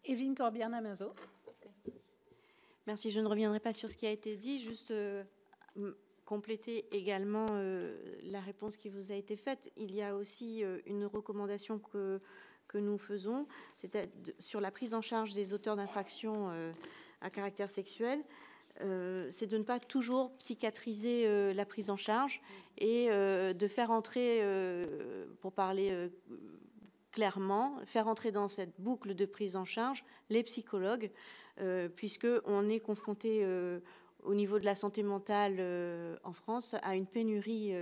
Speaker 1: Evelyne Corbière-Naminzo.
Speaker 7: Merci. Merci. Je ne reviendrai pas sur ce qui a été dit, juste compléter également la réponse qui vous a été faite. Il y a aussi une recommandation que nous faisons, c'est sur la prise en charge des auteurs d'infractions à caractère sexuel. C'est de ne pas toujours psychiatriser la prise en charge et de faire entrer, pour parler clairement, faire entrer dans cette boucle de prise en charge les psychologues, puisqu'on est confronté au niveau de la santé mentale en France à une pénurie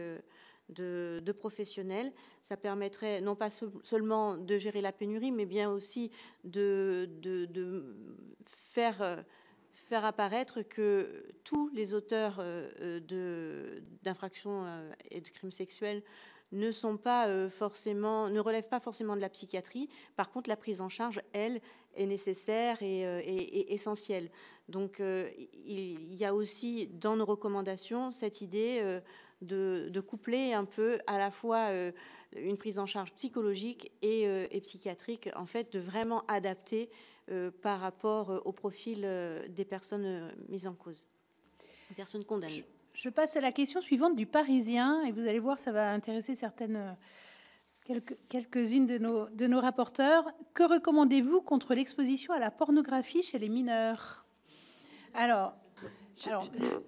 Speaker 7: de professionnels. Ça permettrait non pas seulement de gérer la pénurie, mais bien aussi de faire apparaître que tous les auteurs d'infractions et de crimes sexuels ne relèvent pas forcément de la psychiatrie. Par contre, la prise en charge, elle, est nécessaire et essentielle. Donc, il y a aussi dans nos recommandations cette idée de coupler un peu à la fois une prise en charge psychologique et psychiatrique, en fait, de vraiment adapter par rapport au profil des personnes mises en cause, des personnes condamnées.
Speaker 1: Je passe à la question suivante du Parisien, et vous allez voir, ça va intéresser quelques-unes de nos rapporteurs. Que recommandez-vous contre l'exposition à la pornographie chez les mineurs? Alors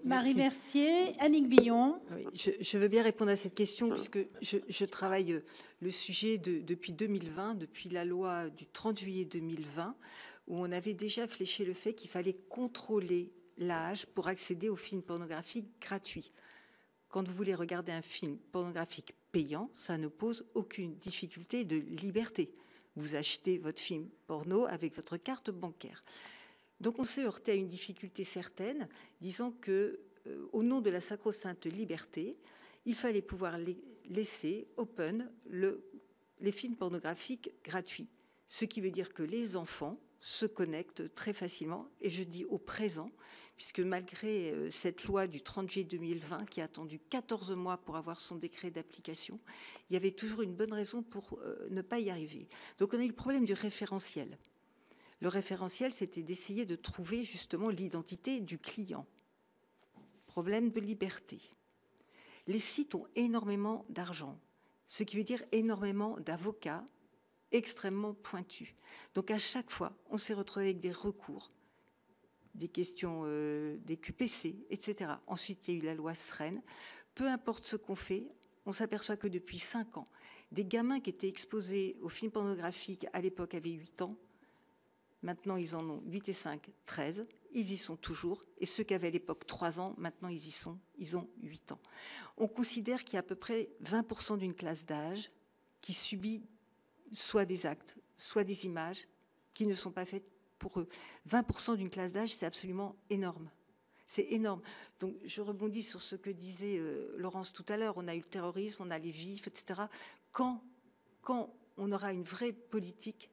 Speaker 1: Marie Mercier, Annick Billon.
Speaker 8: Oui, je veux bien répondre à cette question puisque je travaille le sujet depuis 2020, depuis la loi du 30 juillet 2020, où on avait déjà fléché le fait qu'il fallait contrôler l'âge pour accéder aux films pornographiques gratuits. Quand vous voulez regarder un film pornographique payant, ça ne pose aucune difficulté de liberté. Vous achetez votre film porno avec votre carte bancaire. Donc on s'est heurté à une difficulté certaine, disant que, au nom de la sacro-sainte liberté, il fallait pouvoir laisser open les films pornographiques gratuits. Ce qui veut dire que les enfants se connectent très facilement, et je dis au présent, puisque malgré cette loi du 30 juillet 2020 qui a attendu 14 mois pour avoir son décret d'application, il y avait toujours une bonne raison pour ne pas y arriver. Donc on a eu le problème du référentiel. Le référentiel, c'était d'essayer de trouver justement l'identité du client. Problème de liberté. Les sites ont énormément d'argent, ce qui veut dire énormément d'avocats extrêmement pointus. Donc à chaque fois, on s'est retrouvé avec des recours, des questions des QPC, etc. Ensuite, il y a eu la loi SREN. Peu importe ce qu'on fait, on s'aperçoit que depuis 5 ans, des gamins qui étaient exposés aux films pornographiques à l'époque avaient 8 ans. Maintenant, ils en ont 8 et 5, 13. Ils y sont toujours. Et ceux qui avaient à l'époque 3 ans, maintenant, ils ont 8 ans. On considère qu'il y a à peu près 20% d'une classe d'âge qui subit soit des actes, soit des images qui ne sont pas faites pour eux. 20% d'une classe d'âge, c'est absolument énorme. C'est énorme. Donc, je rebondis sur ce que disait Laurence tout à l'heure. On a eu le terrorisme, on a les vifs, etc. Quand on aura une vraie politique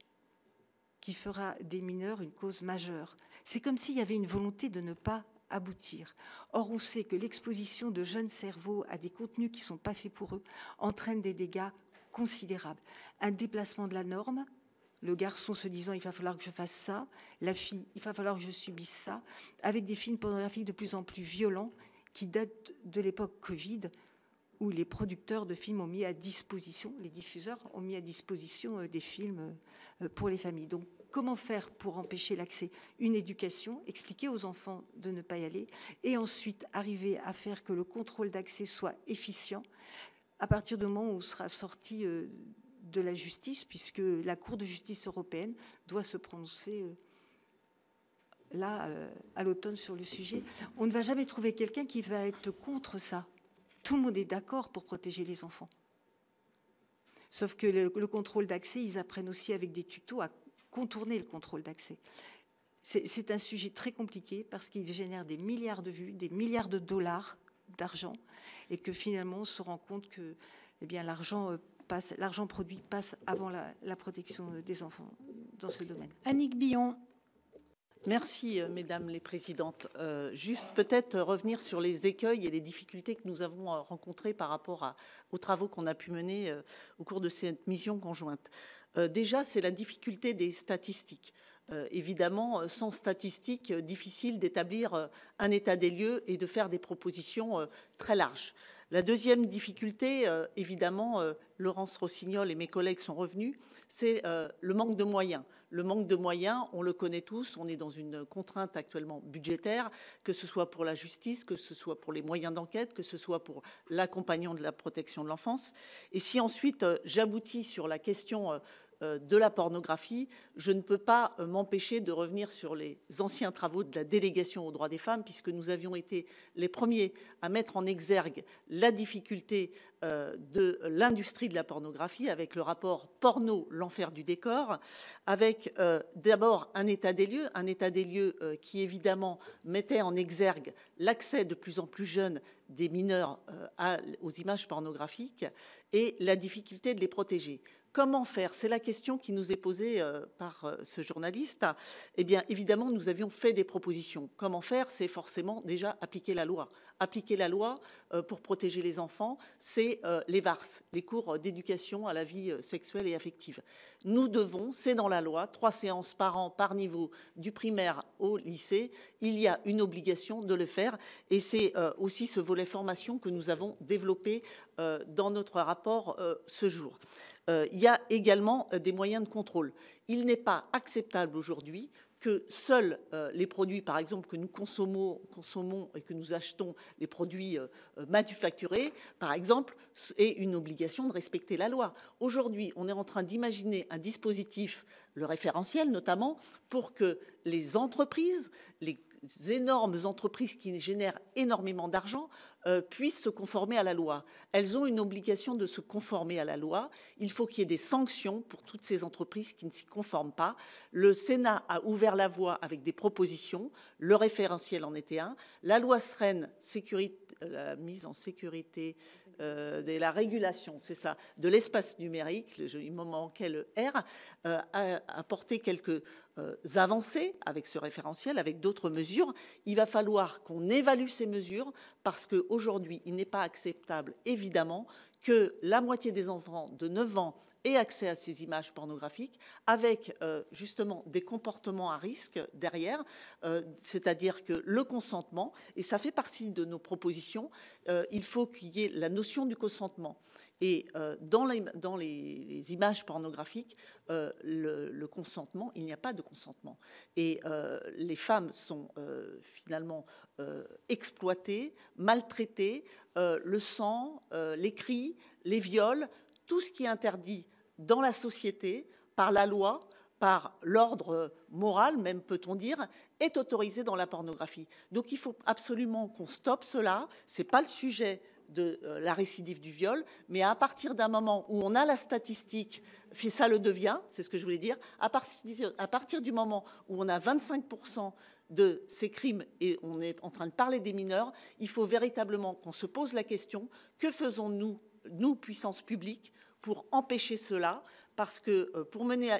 Speaker 8: qui fera des mineurs une cause majeure. C'est comme s'il y avait une volonté de ne pas aboutir. Or, on sait que l'exposition de jeunes cerveaux à des contenus qui ne sont pas faits pour eux entraîne des dégâts considérables. Un déplacement de la norme, le garçon se disant « il va falloir que je fasse ça », la fille « il va falloir que je subisse ça », avec des films pornographiques de plus en plus violents qui datent de l'époque Covid, où les producteurs de films ont mis à disposition, les diffuseurs ont mis à disposition des films pour les familles. Donc, comment faire pour empêcher l'accès? Une éducation, expliquer aux enfants de ne pas y aller, et ensuite arriver à faire que le contrôle d'accès soit efficient à partir du moment où on sera sorti de la justice, puisque la Cour de justice européenne doit se prononcer là, à l'automne, sur le sujet. On ne va jamais trouver quelqu'un qui va être contre ça. Tout le monde est d'accord pour protéger les enfants. Sauf que le contrôle d'accès, ils apprennent aussi avec des tutos à contourner le contrôle d'accès. C'est un sujet très compliqué parce qu'il génère des milliards de vues, des milliards de dollars d'argent, et que finalement on se rend compte que l'argent produit passe avant la protection des enfants dans ce domaine.
Speaker 1: Annick Billon.
Speaker 9: Merci, mesdames les présidentes. Juste peut-être revenir sur les écueils et les difficultés que nous avons rencontrées par rapport aux travaux qu'on a pu mener au cours de cette mission conjointe. Déjà, c'est la difficulté des statistiques. Évidemment, sans statistiques, difficile d'établir un état des lieux et de faire des propositions très larges. La deuxième difficulté, évidemment, Laurence Rossignol et mes collègues sont revenus, c'est le manque de moyens. Le manque de moyens, on le connaît tous, on est dans une contrainte actuellement budgétaire, que ce soit pour la justice, que ce soit pour les moyens d'enquête, que ce soit pour l'accompagnement de la protection de l'enfance. Et si ensuite j'aboutis sur la question de la pornographie, je ne peux pas m'empêcher de revenir sur les anciens travaux de la délégation aux droits des femmes, puisque nous avions été les premiers à mettre en exergue la difficulté de l'industrie de la pornographie avec le rapport Porno, l'enfer du décor, avec d'abord un état des lieux qui évidemment mettait en exergue l'accès de plus en plus jeune des mineurs aux images pornographiques et la difficulté de les protéger. Comment faire? C'est la question qui nous est posée par ce journaliste. Eh bien, évidemment, nous avions fait des propositions. Comment faire? C'est forcément déjà appliquer la loi. Appliquer la loi pour protéger les enfants, c'est les VARS, les cours d'éducation à la vie sexuelle et affective. Nous devons, c'est dans la loi, 3 séances par an par niveau du primaire au lycée. Il y a une obligation de le faire et c'est aussi ce volet formation que nous avons développé dans notre rapport ce jour. Il y a également des moyens de contrôle. Il n'est pas acceptable aujourd'hui que seuls les produits, par exemple, que nous consommons et que nous achetons, les produits manufacturés, par exemple, aient une obligation de respecter la loi. Aujourd'hui, on est en train d'imaginer un dispositif, le référentiel notamment, pour que les entreprises, les énormes entreprises qui génèrent énormément d'argent puissent se conformer à la loi. Elles ont une obligation de se conformer à la loi. Il faut qu'il y ait des sanctions pour toutes ces entreprises qui ne s'y conforment pas. Le Sénat a ouvert la voie avec des propositions. Le référentiel en était un. La loi Sren, la mise en sécurité de la régulation, c'est ça, de l'espace numérique, il me manquait le R, a apporté quelques avancées avec ce référentiel, avec d'autres mesures. Il va falloir qu'on évalue ces mesures parce qu'aujourd'hui, il n'est pas acceptable, évidemment, que la moitié des enfants de 9 ans aient accès à ces images pornographiques avec justement des comportements à risque derrière, c'est-à-dire que le consentement, et ça fait partie de nos propositions, il faut qu'il y ait la notion du consentement. Et dans les images pornographiques, le consentement, il n'y a pas de consentement. Et les femmes sont finalement exploitées, maltraitées, le sang, les cris, les viols, tout ce qui est interdit dans la société, par la loi, par l'ordre moral, même peut-on dire, est autorisé dans la pornographie. Donc il faut absolument qu'on stoppe cela. Ce n'est pas le sujet de la récidive du viol, mais à partir d'un moment où on a la statistique, ça le devient, c'est ce que je voulais dire, à partir du moment où on a 25% de ces crimes et on est en train de parler des mineurs, il faut véritablement qu'on se pose la question, que faisons-nous, nous, puissance publique, pour empêcher cela, parce que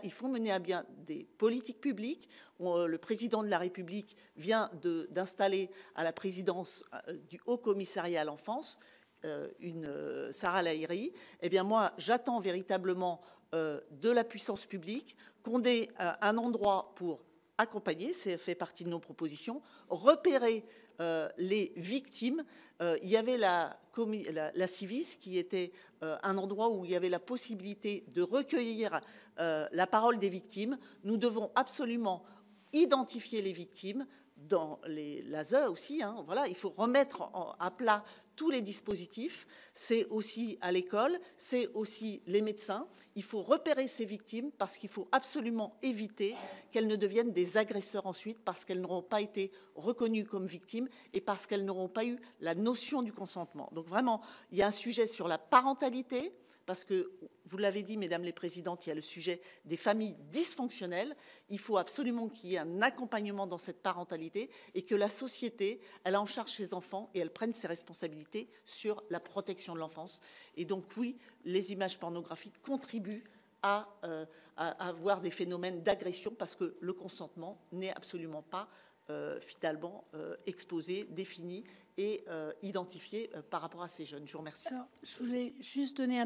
Speaker 9: il faut mener à bien des politiques publiques. Le président de la République vient d'installer à la présidence du Haut Commissariat à l'enfance Sarah Lahiri. Eh bien moi, j'attends véritablement de la puissance publique qu'on ait un endroit pour accompagner, ça fait partie de nos propositions, repérer les victimes. Il y avait la Civis qui était un endroit où il y avait la possibilité de recueillir la parole des victimes. Nous devons absolument identifier les victimes dans l'ASE aussi. Voilà, il faut remettre à plat tous les dispositifs. C'est aussi à l'école, c'est aussi les médecins. Il faut repérer ces victimes parce qu'il faut absolument éviter qu'elles ne deviennent des agresseurs ensuite parce qu'elles n'auront pas été reconnues comme victimes et parce qu'elles n'auront pas eu la notion du consentement. Donc vraiment, il y a un sujet sur la parentalité, parce que, vous l'avez dit, mesdames les présidentes, il y a le sujet des familles dysfonctionnelles. Il faut absolument qu'il y ait un accompagnement dans cette parentalité et que la société, elle a en charge ses enfants et elle prenne ses responsabilités sur la protection de l'enfance. Et donc, oui, les images pornographiques contribuent à avoir des phénomènes d'agression, parce que le consentement n'est absolument pas finalement exposé, défini et identifié par rapport à ces jeunes. Je vous remercie.
Speaker 1: Alors, je voulais juste donner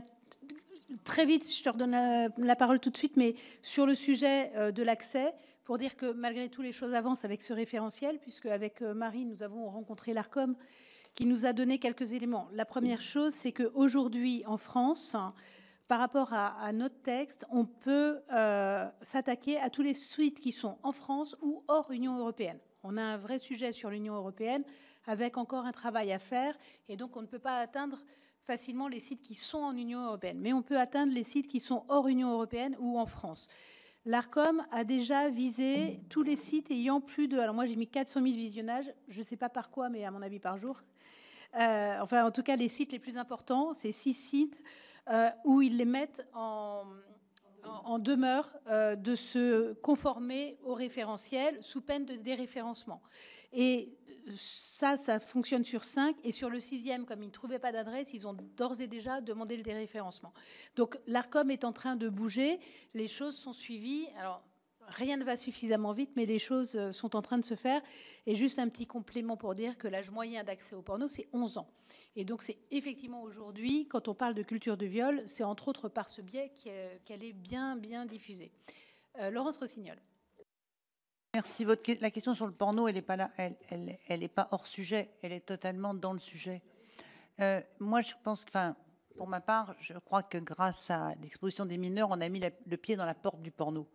Speaker 1: très vite, je te redonne la parole tout de suite, mais sur le sujet de l'accès, pour dire que malgré tout, les choses avancent avec ce référentiel, puisque avec Marie, nous avons rencontré l'ARCOM, qui nous a donné quelques éléments. La première chose, c'est qu'aujourd'hui, en France, par rapport à notre texte, on peut s'attaquer à tous les sites qui sont en France ou hors Union européenne. On a un vrai sujet sur l'Union européenne, avec encore un travail à faire, et donc on ne peut pas atteindre facilement les sites qui sont en Union européenne, mais on peut atteindre les sites qui sont hors Union européenne ou en France. L'ARCOM a déjà visé tous les sites ayant plus de... Alors moi, j'ai mis 400 000 visionnages, je ne sais pas par quoi, mais à mon avis par jour. Enfin, en tout cas, les sites les plus importants, c'est 6 sites où ils les mettent en demeure de se conformer au référentiel sous peine de déréférencement. Et ça fonctionne sur 5. Et sur le 6e, comme ils ne trouvaient pas d'adresse, ils ont d'ores et déjà demandé le déréférencement. Donc l'ARCOM est en train de bouger. Les choses sont suivies. Alors, rien ne va suffisamment vite, mais les choses sont en train de se faire. Et juste un petit complément pour dire que l'âge moyen d'accès au porno, c'est 11 ans. Et donc, c'est effectivement aujourd'hui, quand on parle de culture du viol, c'est entre autres par ce biais qu'elle est bien diffusée. Laurence Rossignol.
Speaker 5: Merci. La question sur le porno, elle n'est pas là, elle n'est pas hors sujet, elle est totalement dans le sujet. Moi, je pense que, pour ma part, je crois que grâce à l'exposition des mineurs, on a mis le pied dans la porte du porno.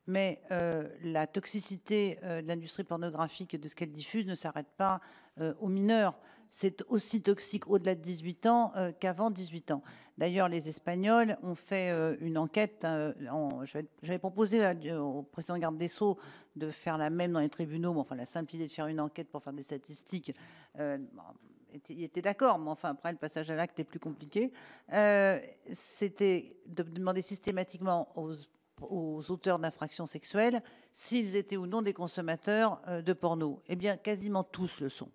Speaker 5: Mais la toxicité de l'industrie pornographique et de ce qu'elle diffuse ne s'arrête pas aux mineurs. C'est aussi toxique au-delà de 18 ans qu'avant 18 ans. D'ailleurs, les Espagnols ont fait une enquête. J'avais proposé au président garde des Sceaux de faire la même dans les tribunaux. Mais enfin, la simple idée de faire une enquête pour faire des statistiques, il était d'accord. Mais enfin, après, le passage à l'acte est plus compliqué. C'était de demander systématiquement aux auteurs d'infractions sexuelles s'ils étaient ou non des consommateurs de porno. Eh bien, quasiment tous le sont.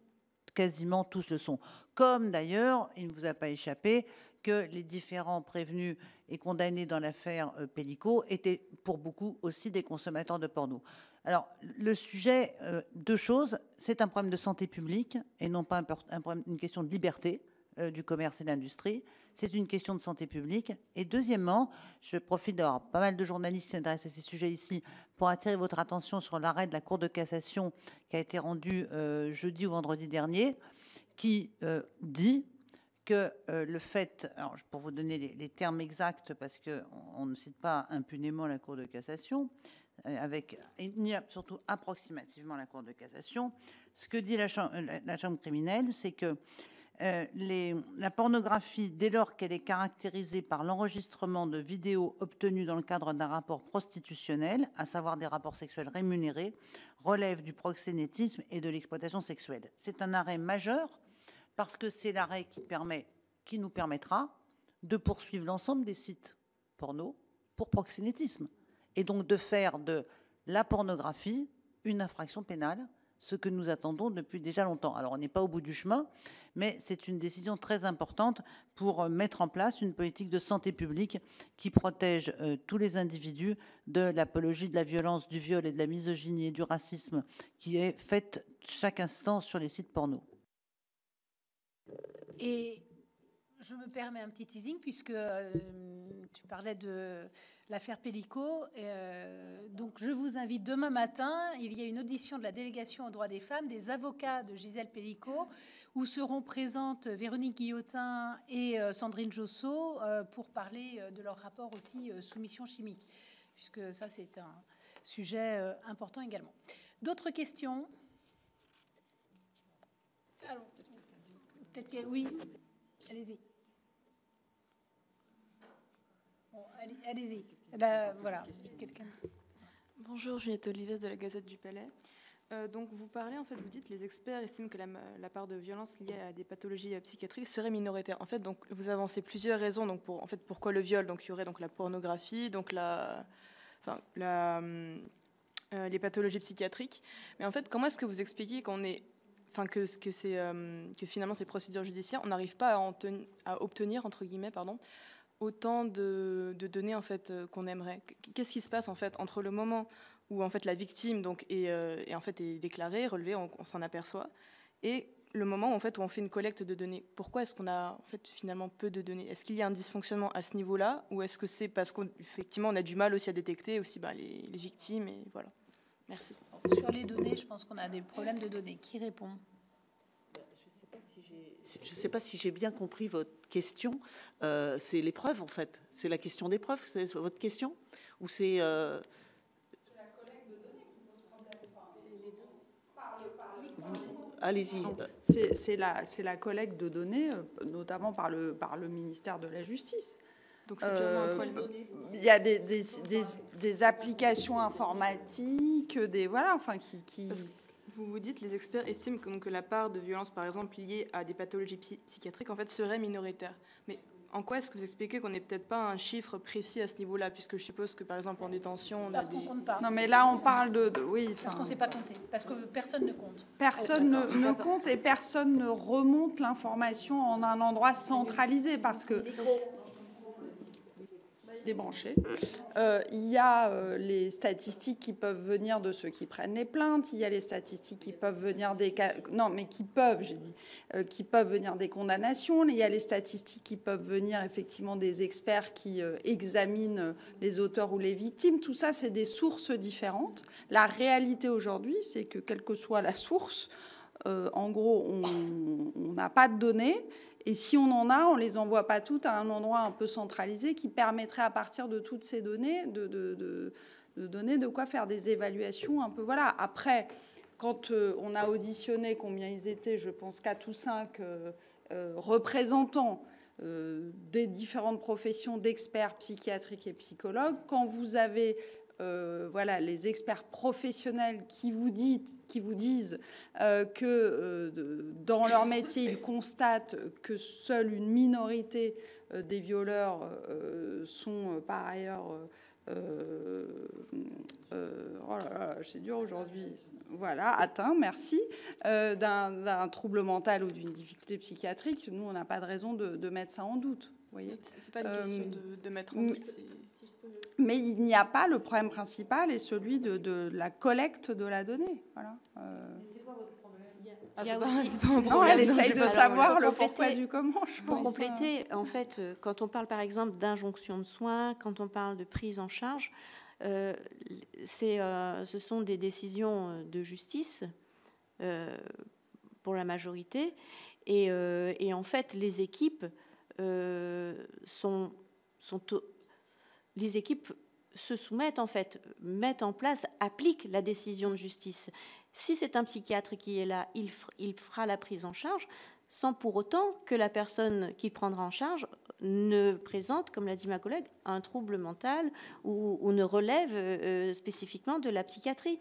Speaker 5: Quasiment tous le sont. Comme d'ailleurs, il ne vous a pas échappé que les différents prévenus et condamnés dans l'affaire Pellico étaient pour beaucoup aussi des consommateurs de porno. Alors, le sujet, deux choses, c'est un problème de santé publique et non pas une question de liberté du commerce et de l'industrie. C'est une question de santé publique. Et deuxièmement, je profite d'avoir pas mal de journalistes qui s'intéressent à ces sujets ici pour attirer votre attention sur l'arrêt de la Cour de cassation qui a été rendu jeudi ou vendredi dernier, qui dit que le fait, alors pour vous donner les termes exacts, parce qu'on ne cite pas impunément la Cour de cassation, il n'y a surtout approximativement la Cour de cassation, ce que dit la chambre criminelle, c'est que la pornographie, dès lors qu'elle est caractérisée par l'enregistrement de vidéos obtenues dans le cadre d'un rapport prostitutionnel, à savoir des rapports sexuels rémunérés, relève du proxénétisme et de l'exploitation sexuelle. C'est un arrêt majeur parce que c'est l'arrêt qui nous permettra de poursuivre l'ensemble des sites porno pour proxénétisme et donc de faire de la pornographie une infraction pénale, ce que nous attendons depuis déjà longtemps. Alors, on n'est pas au bout du chemin, mais c'est une décision très importante pour mettre en place une politique de santé publique qui protège tous les individus de l'apologie de la violence, du viol et de la misogynie et du racisme qui est faite chaque instant sur les sites porno.
Speaker 1: Et je me permets un petit teasing puisque tu parlais de l'affaire Pellico. Donc, je vous invite demain matin. Il y a une audition de la délégation aux droits des femmes, des avocats de Gisèle Pellico, où seront présentes Véronique Guillotin et Sandrine Josso pour parler de leur rapport aussi soumission chimique, puisque ça, c'est un sujet important également. D'autres questions? Alors, peut-être que oui, allez-y. Bon, allez-y. Là, voilà, quelqu'un.
Speaker 10: Bonjour, Juliette Olives de la Gazette du Palais. Donc, vous parlez, en fait, vous dites les experts estiment que la part de violence liée à des pathologies psychiatriques serait minoritaire. En fait, donc, vous avancez plusieurs raisons. Donc, pourquoi le viol? Donc, il y aurait donc la pornographie, donc les pathologies psychiatriques. Mais en fait, comment est-ce que vous expliquez que finalement ces procédures judiciaires, on n'arrive pas à obtenir, entre guillemets, autant de données en fait qu'on aimerait? Qu'est-ce qui se passe en fait entre le moment où en fait la victime donc est en fait est déclarée, relevée, on s'en aperçoit, et le moment en fait où on fait une collecte de données? Pourquoi est-ce qu'on a en fait finalement peu de données? Est-ce qu'il y a un dysfonctionnement à ce niveau-là, ou est-ce que c'est parce qu'effectivement on a du mal aussi à détecter aussi les victimes, et voilà. Merci.
Speaker 1: Sur les données, je pense qu'on a des problèmes de données. Qui répond?
Speaker 9: Je ne sais pas si j'ai bien compris votre question. C'est les preuves, en fait. C'est la question des preuves, c'est votre question? Ou c'est... la collecte de données qui pose problème. Allez-y.
Speaker 4: C'est la collecte de données, notamment par le ministère de la Justice. Donc il y a des applications informatiques,
Speaker 10: Vous vous dites, les experts estiment que la part de violence, par exemple, liée à des pathologies psychiatriques, en fait, serait minoritaire. Mais en quoi est-ce que vous expliquez qu'on n'est peut-être pas un chiffre précis à ce niveau-là, puisque je suppose que, par exemple, en détention, on
Speaker 1: parce qu'on compte pas.
Speaker 4: Non, mais là, on parle oui.
Speaker 1: Parce qu'on ne sait pas compter, parce que personne ne compte.
Speaker 4: Personne ne compte, et personne ne remonte l'information en un endroit centralisé, parce que... débranché. Il y a les statistiques qui peuvent venir de ceux qui prennent les plaintes. Il y a les statistiques qui peuvent venir des cas... Non, mais qui peuvent, j'ai dit, qui peuvent venir des condamnations. Il y a les statistiques qui peuvent venir effectivement des experts qui examinent les auteurs ou les victimes. Tout ça, c'est des sources différentes. La réalité aujourd'hui, c'est que quelle que soit la source, en gros, on n'a pas de données. Et si on en a, on ne les envoie pas toutes à un endroit un peu centralisé qui permettrait, à partir de toutes ces données, de donner de quoi faire des évaluations un peu. Voilà. Après, quand on a auditionné, combien ils étaient, je pense 4 ou 5 représentants des différentes professions d'experts psychiatriques et psychologues, quand vous avez... les experts professionnels qui vous disent que dans leur métier, ils constatent que seule une minorité des violeurs sont par ailleurs... oh là là, c'est dur aujourd'hui. Voilà, atteint, merci, d'un trouble mental ou d'une difficulté psychiatrique. Nous, on n'a pas de raison de mettre ça en doute. Vous voyez,
Speaker 10: c'est pas une question de mettre en doute.
Speaker 4: Mais il n'y a pas, le problème principal est celui de la collecte de la donnée. Voilà.
Speaker 7: C'est quoi votre problème?
Speaker 4: Non, elle essaye de savoir le pourquoi du comment, je pense.
Speaker 7: Pour compléter, en fait, quand on parle par exemple d'injonction de soins, quand on parle de prise en charge, ce sont des décisions de justice pour la majorité. Et en fait, les équipes les équipes se soumettent, en fait, mettent en place, appliquent la décision de justice. Si c'est un psychiatre qui est là, il fera la prise en charge, sans pour autant que la personne qui prendra en charge ne présente, comme l'a dit ma collègue, un trouble mental ou ne relève spécifiquement de la psychiatrie.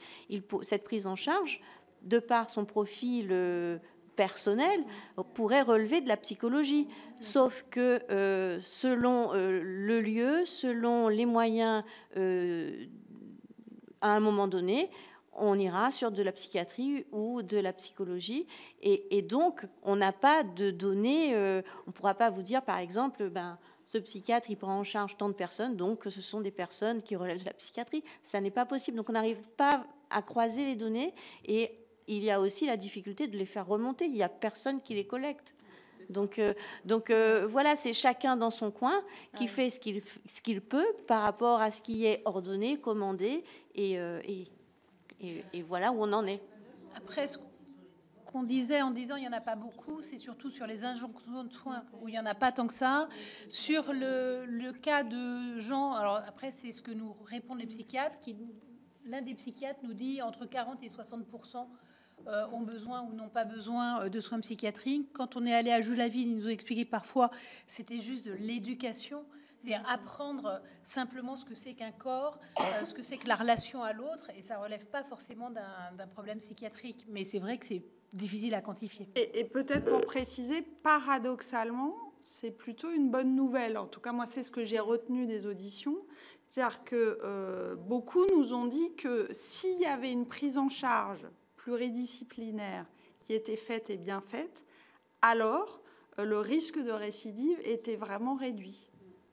Speaker 7: Cette prise en charge, de par son profil personnel, pourrait relever de la psychologie. Sauf que selon le lieu, selon les moyens, à un moment donné, on ira sur de la psychiatrie ou de la psychologie. Et donc, on n'a pas de données. On ne pourra pas vous dire, par exemple, ce psychiatre, il prend en charge tant de personnes, donc ce sont des personnes qui relèvent de la psychiatrie. Ça n'est pas possible. Donc, on n'arrive pas à croiser les données. Et il y a aussi la difficulté de les faire remonter. Il n'y a personne qui les collecte. Donc voilà, c'est chacun dans son coin qui fait ce qu'il peut par rapport à ce qui est ordonné, commandé, et voilà où on en est.
Speaker 1: Après, ce qu'on disait en disant il n'y en a pas beaucoup, c'est surtout sur les injonctions de soins où il n'y en a pas tant que ça. Sur le cas de gens, alors après, c'est ce que nous répondent les psychiatres, l'un des psychiatres nous dit entre 40 et 60% ont besoin ou n'ont pas besoin de soins psychiatriques. Quand on est allé à Jules-la-Ville, ils nous ont expliqué parfois c'était juste de l'éducation, c'est-à-dire apprendre simplement ce que c'est qu'un corps, ce que c'est que la relation à l'autre, et ça ne relève pas forcément d'un problème psychiatrique. Mais c'est vrai que c'est difficile à quantifier.
Speaker 4: Et peut-être pour préciser, paradoxalement, c'est plutôt une bonne nouvelle. En tout cas, moi, c'est ce que j'ai retenu des auditions. C'est-à-dire que beaucoup nous ont dit que s'il y avait une prise en charge pluridisciplinaire qui était faite et bien faite, alors le risque de récidive était vraiment réduit.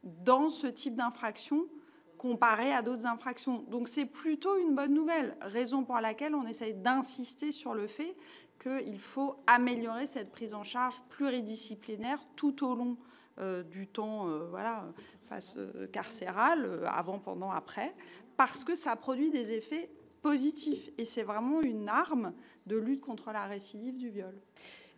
Speaker 4: dans ce type d'infraction comparé à d'autres infractions. Donc c'est plutôt une bonne nouvelle, raison pour laquelle on essaye d'insister sur le fait qu'il faut améliorer cette prise en charge pluridisciplinaire tout au long du temps carcéral, avant, pendant, après, parce que ça produit des effets positifs. Et c'est vraiment une arme de lutte contre la récidive du viol.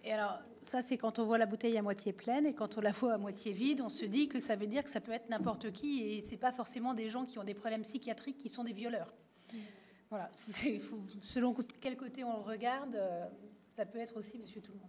Speaker 1: Et alors, ça, c'est quand on voit la bouteille à moitié pleine, et quand on la voit à moitié vide, on se dit que ça veut dire que ça peut être n'importe qui, et c'est pas forcément des gens qui ont des problèmes psychiatriques qui sont des violeurs. Voilà, selon quel côté on le regarde, ça peut être aussi monsieur tout le monde.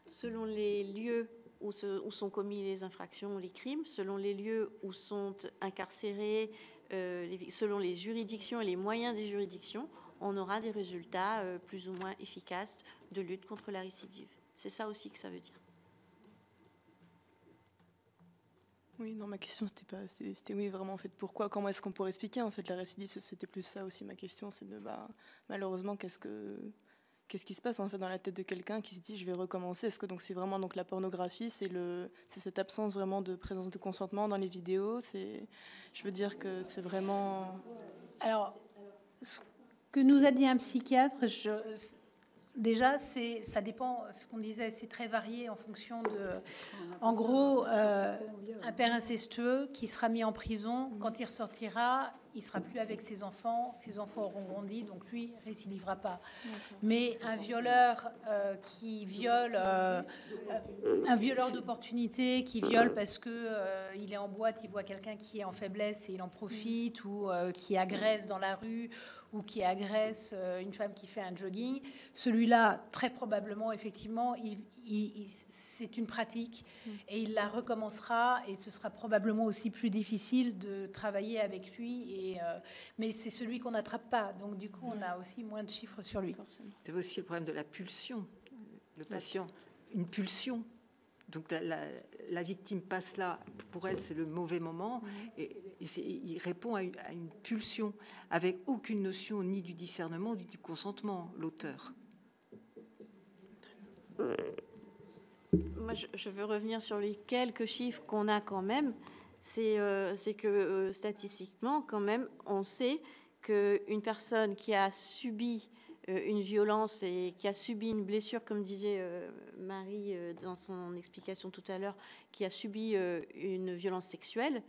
Speaker 7: Selon les lieux où sont commis les infractions ou les crimes, selon les lieux où sont incarcérés, selon les juridictions et les moyens des juridictions, on aura des résultats plus ou moins efficaces de lutte contre la récidive. C'est ça aussi que ça veut dire.
Speaker 10: Oui, non, ma question, c'était oui, vraiment, en fait, pourquoi, comment est-ce qu'on pourrait expliquer, en fait, la récidive, c'était plus ça aussi, ma question, c'est de, malheureusement, qu'est-ce qui se passe, en fait, dans la tête de quelqu'un qui se dit, je vais recommencer, est-ce que, donc, c'est vraiment, donc, la pornographie, c'est cette absence vraiment de présence de consentement dans les vidéos, je veux dire que c'est vraiment...
Speaker 1: Alors, ce que nous a dit un psychiatre, déjà, ça dépend, ce qu'on disait, c'est très varié en fonction de... En gros, un père incestueux qui sera mis en prison, quand il ressortira, il ne sera plus avec ses enfants auront grandi, donc lui ne récidivera pas. Mais un violeur qui viole, un violeur d'opportunité qui viole parce qu'il est en boîte, il voit quelqu'un qui est en faiblesse et il en profite, ou qui agresse dans la rue, ou qui agresse une femme qui fait un jogging, celui-là, très probablement, effectivement, c'est une pratique et il la recommencera, et ce sera probablement aussi plus difficile de travailler avec lui, mais c'est celui qu'on n'attrape pas, donc du coup on a aussi moins de chiffres sur lui.
Speaker 8: C'est aussi le problème de la pulsion. Le patient, une pulsion. Donc la victime passe là, pour elle c'est le mauvais moment, et il répond à une pulsion avec aucune notion ni du discernement ni du consentement, l'auteur.
Speaker 7: Moi, je veux revenir sur les quelques chiffres qu'on a quand même. C'est que statistiquement, quand même, on sait qu'une personne qui a subi une violence et qui a subi une blessure, comme disait Marie dans son explication tout à l'heure, qui a subi une violence sexuelle,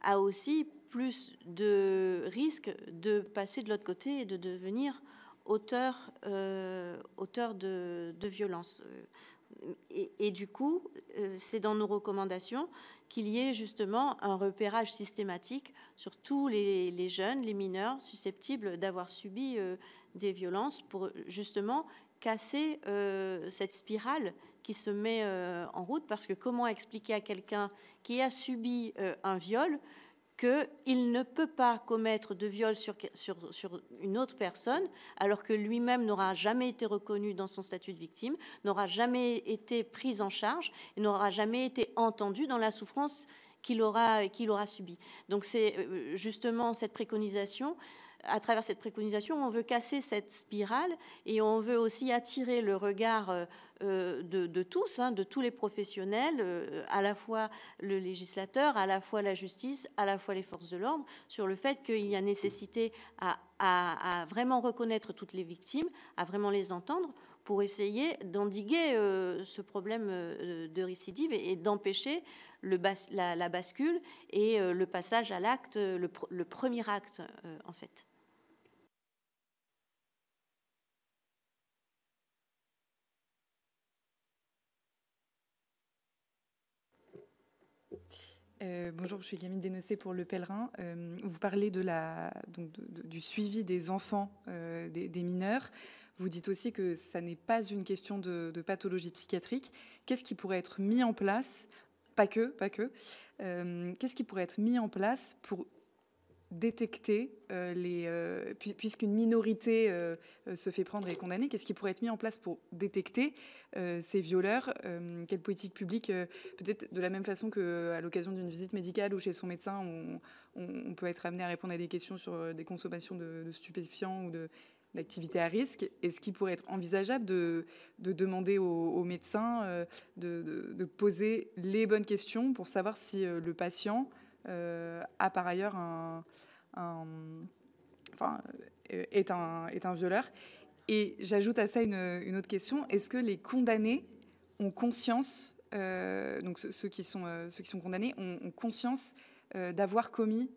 Speaker 7: a aussi plus de risques de passer de l'autre côté et de devenir auteur de violence. Et du coup, c'est dans nos recommandations qu'il y ait justement un repérage systématique sur tous les jeunes, les mineurs susceptibles d'avoir subi des violences, pour justement casser cette spirale qui se met en route. Parce que comment expliquer à quelqu'un qui a subi un viol qu'il ne peut pas commettre de viol sur une autre personne, alors que lui-même n'aura jamais été reconnu dans son statut de victime, n'aura jamais été pris en charge et n'aura jamais été entendu dans la souffrance qu'il aura subie. Donc c'est justement cette préconisation. À travers cette préconisation, on veut casser cette spirale et on veut aussi attirer le regard de tous, de tous les professionnels, à la fois le législateur, à la fois la justice, à la fois les forces de l'ordre, sur le fait qu'il y a nécessité à vraiment reconnaître toutes les victimes, à vraiment les entendre, pour essayer d'endiguer ce problème de récidive et d'empêcher la bascule et le passage à l'acte, le premier acte, en fait.
Speaker 11: Bonjour, je suis Camille Dénossé pour Le Pèlerin. Vous parlez du suivi des enfants, des mineurs. Vous dites aussi que ça n'est pas une question de pathologie psychiatrique. Qu'est-ce qui pourrait être mis en place, pas que, qu'est-ce qui pourrait être mis en place pour détecter puisqu'une minorité se fait prendre et est condamnée, qu'est-ce qui pourrait être mis en place pour détecter ces violeurs? Quelle politique publique, peut-être de la même façon qu'à l'occasion d'une visite médicale ou chez son médecin, on peut être amené à répondre à des questions sur des consommations de stupéfiants ou d'activité à risque. Est-ce qu'il pourrait être envisageable de demander aux médecins de poser les bonnes questions pour savoir si le patient a par ailleurs est un violeur? Et j'ajoute à ça une autre question. Est-ce que les condamnés ont conscience, donc ceux qui sont condamnés ont conscience d'avoir commis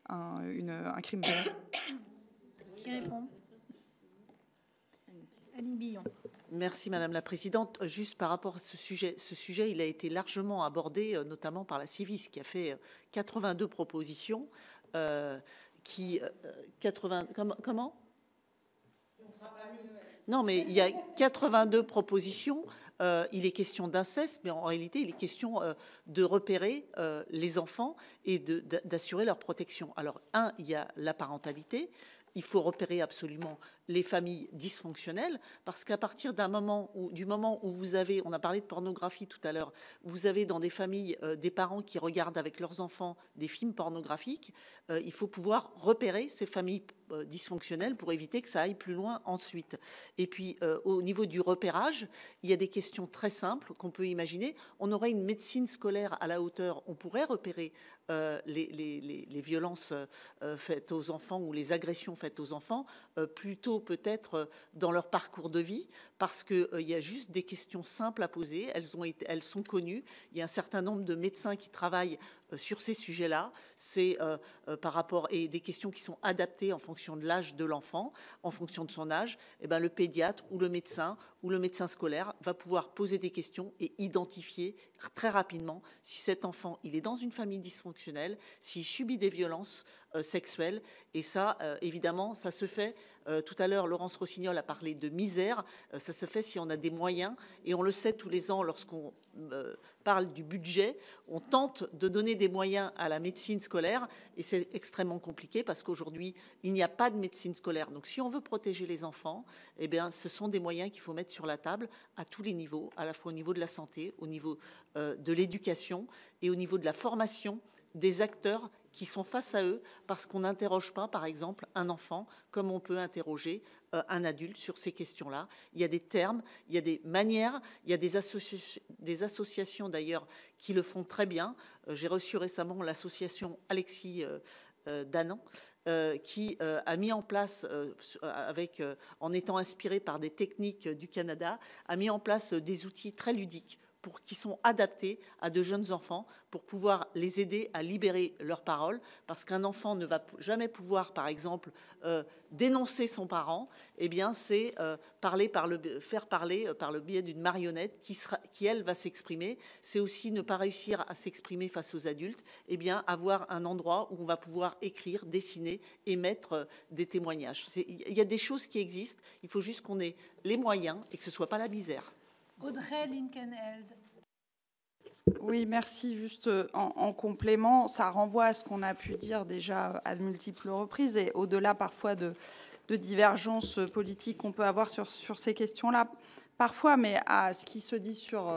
Speaker 11: un crime?
Speaker 1: Qui répond? Annick Billon.
Speaker 9: Merci Madame la Présidente. Juste par rapport à ce sujet, il a été largement abordé, notamment par la Civis, qui a fait 82 propositions. Comment? Non, mais il y a 82 propositions. Il est question d'inceste, mais en réalité, il est question de repérer les enfants et d'assurer leur protection. Alors, il y a la parentalité. Il faut repérer absolument les familles dysfonctionnelles, parce qu'à partir du moment où vous avez, on a parlé de pornographie tout à l'heure, vous avez dans des familles des parents qui regardent avec leurs enfants des films pornographiques, il faut pouvoir repérer ces familles dysfonctionnelles pour éviter que ça aille plus loin ensuite. Et puis, au niveau du repérage, il y a des questions très simples qu'on peut imaginer. On aurait une médecine scolaire à la hauteur, on pourrait repérer les violences faites aux enfants ou les agressions faites aux enfants, plutôt peut-être dans leur parcours de vie, parce qu'il y a juste des questions simples à poser, elles sont connues. Il y a un certain nombre de médecins qui travaillent sur ces sujets-là, c'est par rapport et des questions qui sont adaptées en fonction de l'âge de l'enfant, en fonction de son âge. Et ben, le pédiatre ou le médecin scolaire va pouvoir poser des questions et identifier très rapidement si cet enfant il est dans une famille dysfonctionnelle, s'il subit des violences sexuelles. Et ça, évidemment, ça se fait. Tout à l'heure, Laurence Rossignol a parlé de misère. Ça se fait si on a des moyens. Et on le sait tous les ans, lorsqu'on parle du budget, on tente de donner des moyens à la médecine scolaire. Et c'est extrêmement compliqué parce qu'aujourd'hui, il n'y a pas de médecine scolaire. Donc, si on veut protéger les enfants, eh bien, ce sont des moyens qu'il faut mettre sur la table à tous les niveaux, à la fois au niveau de la santé, au niveau de l'éducation et au niveau de la formation des acteurs qui sont face à eux, parce qu'on n'interroge pas, par exemple, un enfant comme on peut interroger un adulte sur ces questions-là. Il y a des termes, il y a des manières, il y a des associations d'ailleurs qui le font très bien. J'ai reçu récemment l'association Alexis Danan, qui a mis en place, en étant inspiré par des techniques du Canada, a mis en place des outils très ludiques qui sont adaptés à de jeunes enfants pour pouvoir les aider à libérer leurs paroles, parce qu'un enfant ne va jamais pouvoir, par exemple, dénoncer son parent. Eh bien, c'est faire parler par le biais d'une marionnette qui elle va s'exprimer. C'est aussi ne pas réussir à s'exprimer face aux adultes. Eh bien, avoir un endroit où on va pouvoir écrire, dessiner et mettre des témoignages. Il y a des choses qui existent. Il faut juste qu'on ait les moyens et que ce soit pas la misère.
Speaker 1: Audrey Linkenheld.
Speaker 4: Oui, merci. Juste en complément, ça renvoie à ce qu'on a pu dire déjà à de multiples reprises et au-delà parfois de divergences politiques qu'on peut avoir sur ces questions-là, parfois, mais à ce qui se dit sur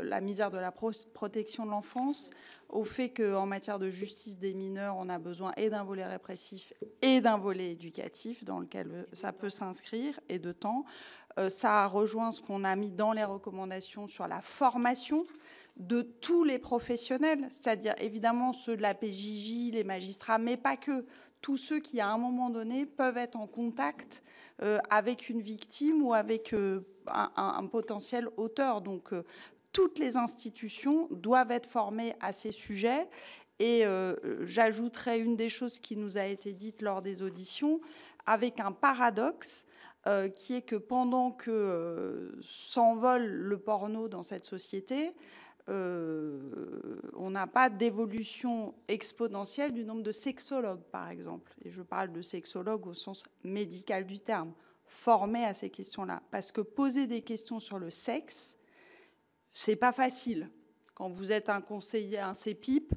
Speaker 4: la misère de la protection de l'enfance, au fait qu'en matière de justice des mineurs, on a besoin et d'un volet répressif et d'un volet éducatif dans lequel ça peut s'inscrire, et de temps. Ça rejoint ce qu'on a mis dans les recommandations sur la formation de tous les professionnels, c'est-à-dire évidemment ceux de la PJJ, les magistrats, mais pas que, tous ceux qui, à un moment donné, peuvent être en contact avec une victime ou avec un potentiel auteur. Donc, toutes les institutions doivent être formées à ces sujets. Et j'ajouterais une des choses qui nous a été dite lors des auditions, avec un paradoxe, qui est que pendant que s'envole le porno dans cette société, on n'a pas d'évolution exponentielle du nombre de sexologues, par exemple. Et je parle de sexologues au sens médical du terme, formés à ces questions-là. Parce que poser des questions sur le sexe, c'est pas facile. Quand vous êtes un conseiller, un CEPIP,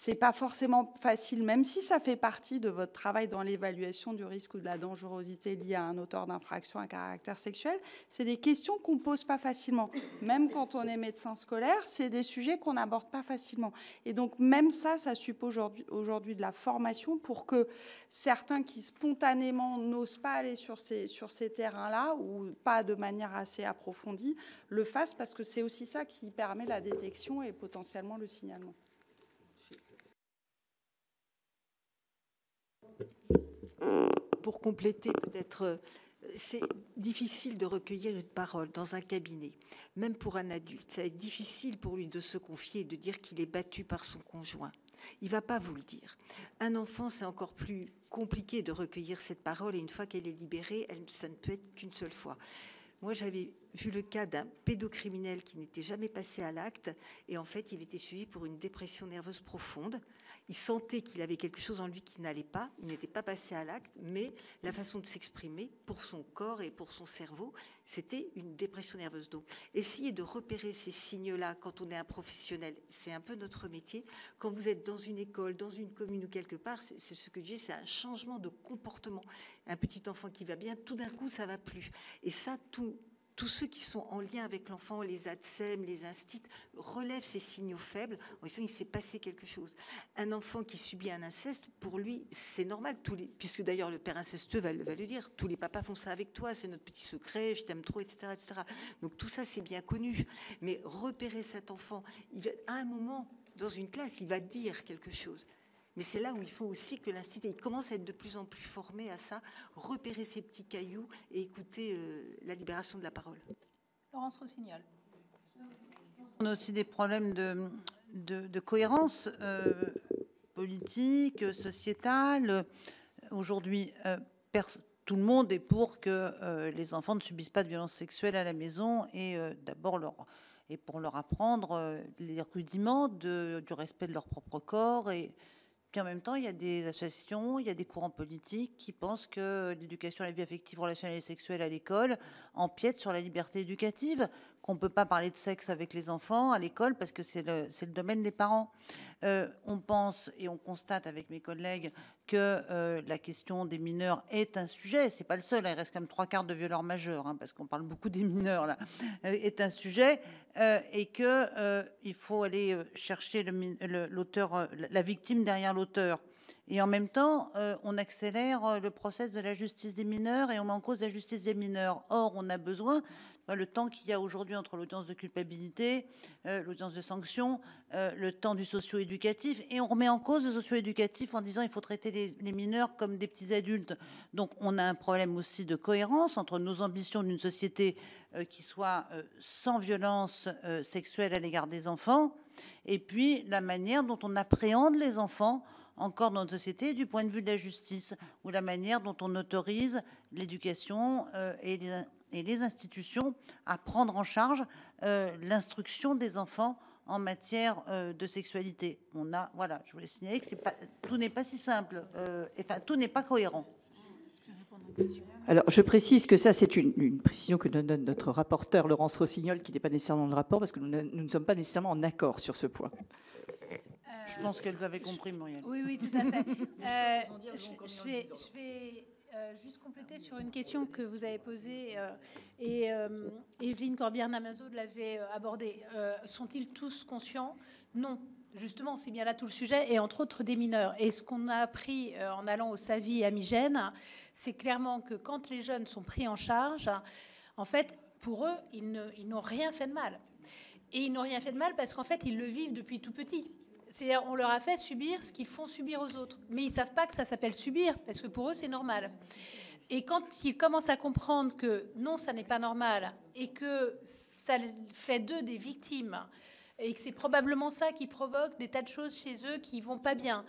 Speaker 4: c'est pas forcément facile, même si ça fait partie de votre travail dans l'évaluation du risque ou de la dangerosité liée à un auteur d'infraction à caractère sexuel. C'est des questions qu'on pose pas facilement. Même quand on est médecin scolaire, c'est des sujets qu'on n'aborde pas facilement. Et donc même ça suppose aujourd'hui de la formation pour que certains qui spontanément n'osent pas aller sur ces terrains-là ou pas de manière assez approfondie le fassent, parce que c'est aussi ça qui permet la détection et potentiellement le signalement.
Speaker 8: Pour compléter, peut-être, c'est difficile de recueillir une parole dans un cabinet, même pour un adulte. Ça va être difficile pour lui de se confier et de dire qu'il est battu par son conjoint. Il ne va pas vous le dire. Un enfant, c'est encore plus compliqué de recueillir cette parole, et une fois qu'elle est libérée, ça ne peut être qu'une seule fois. Moi, j'avais vu le cas d'un pédocriminel qui n'était jamais passé à l'acte, et en fait, il était suivi pour une dépression nerveuse profonde. Il sentait qu'il avait quelque chose en lui qui n'allait pas, il n'était pas passé à l'acte, mais la façon de s'exprimer pour son corps et pour son cerveau, c'était une dépression nerveuse. Donc, essayer de repérer ces signes-là quand on est un professionnel, c'est un peu notre métier. Quand vous êtes dans une école, dans une commune ou quelque part, c'est ce que je dis, c'est un changement de comportement. Un petit enfant qui va bien, tout d'un coup, ça va plus. Et ça, tous ceux qui sont en lien avec l'enfant, les ATSEM, les instits, relèvent ces signaux faibles en disant qu'il s'est passé quelque chose. Un enfant qui subit un inceste, pour lui, c'est normal, puisque d'ailleurs le père incestueux va le dire, tous les papas font ça avec toi, c'est notre petit secret, je t'aime trop, etc., etc. Donc tout ça, c'est bien connu. Mais repérer cet enfant, à un moment, dans une classe, il va dire quelque chose. Mais c'est là où il faut aussi que l'institut commence à être de plus en plus formé à ça, repérer ces petits cailloux et écouter la libération de la parole.
Speaker 1: Laurence Rossignol.
Speaker 5: On a aussi des problèmes de cohérence politique, sociétale. Aujourd'hui, tout le monde est pour que les enfants ne subissent pas de violences sexuelles à la maison et pour leur apprendre les rudiments du respect de leur propre corps. Et puis en même temps, il y a des associations, il y a des courants politiques qui pensent que l'éducation à la vie affective, relationnelle et sexuelle à l'école empiète sur la liberté éducative, qu'on ne peut pas parler de sexe avec les enfants à l'école parce que c'est le domaine des parents. On pense et on constate avec mes collègues que la question des mineurs est un sujet, c'est pas le seul, il reste quand même 3/4 de violeurs majeurs, parce qu'on parle beaucoup des mineurs là, est un sujet, et que il faut aller chercher l'auteur, la victime derrière l'auteur. Et en même temps, on accélère le process de la justice des mineurs et on met en cause la justice des mineurs. Or, on a besoin, le temps qu'il y a aujourd'hui entre l'audience de culpabilité, l'audience de sanction, le temps du socio-éducatif, et on remet en cause le socio-éducatif en disant il faut traiter les mineurs comme des petits adultes. Donc on a un problème aussi de cohérence entre nos ambitions d'une société qui soit sans violence sexuelle à l'égard des enfants, et puis la manière dont on appréhende les enfants encore dans notre société du point de vue de la justice, ou la manière dont on autorise l'éducation et les institutions à prendre en charge l'instruction des enfants en matière de sexualité. Voilà, je voulais signaler que tout n'est pas si simple, tout n'est pas cohérent.
Speaker 2: Alors, je précise que ça, c'est une précision que donne notre rapporteur, Laurence Rossignol, qui n'est pas nécessairement dans le rapport, parce que nous ne sommes pas nécessairement en accord sur ce point.
Speaker 5: Je pense qu'elles avaient compris, Muriel.
Speaker 1: Oui, tout à fait. Je vais juste compléter sur une question que vous avez posée et Evelyne Corbière-Namazo l'avait abordée. Sont-ils tous conscients? Non. Justement, c'est bien là tout le sujet, et entre autres des mineurs. Et ce qu'on a appris en allant au SAVI à Migène, c'est clairement que quand les jeunes sont pris en charge, en fait, pour eux, ils n'ont rien fait de mal. Et ils n'ont rien fait de mal parce qu'en fait, ils le vivent depuis tout petit. C'est-à-dire, on leur a fait subir ce qu'ils font subir aux autres. Mais ils ne savent pas que ça s'appelle subir, parce que pour eux, c'est normal. Et quand ils commencent à comprendre que non, ça n'est pas normal, et que ça fait d'eux des victimes, et que c'est probablement ça qui provoque des tas de choses chez eux qui ne vont pas bien,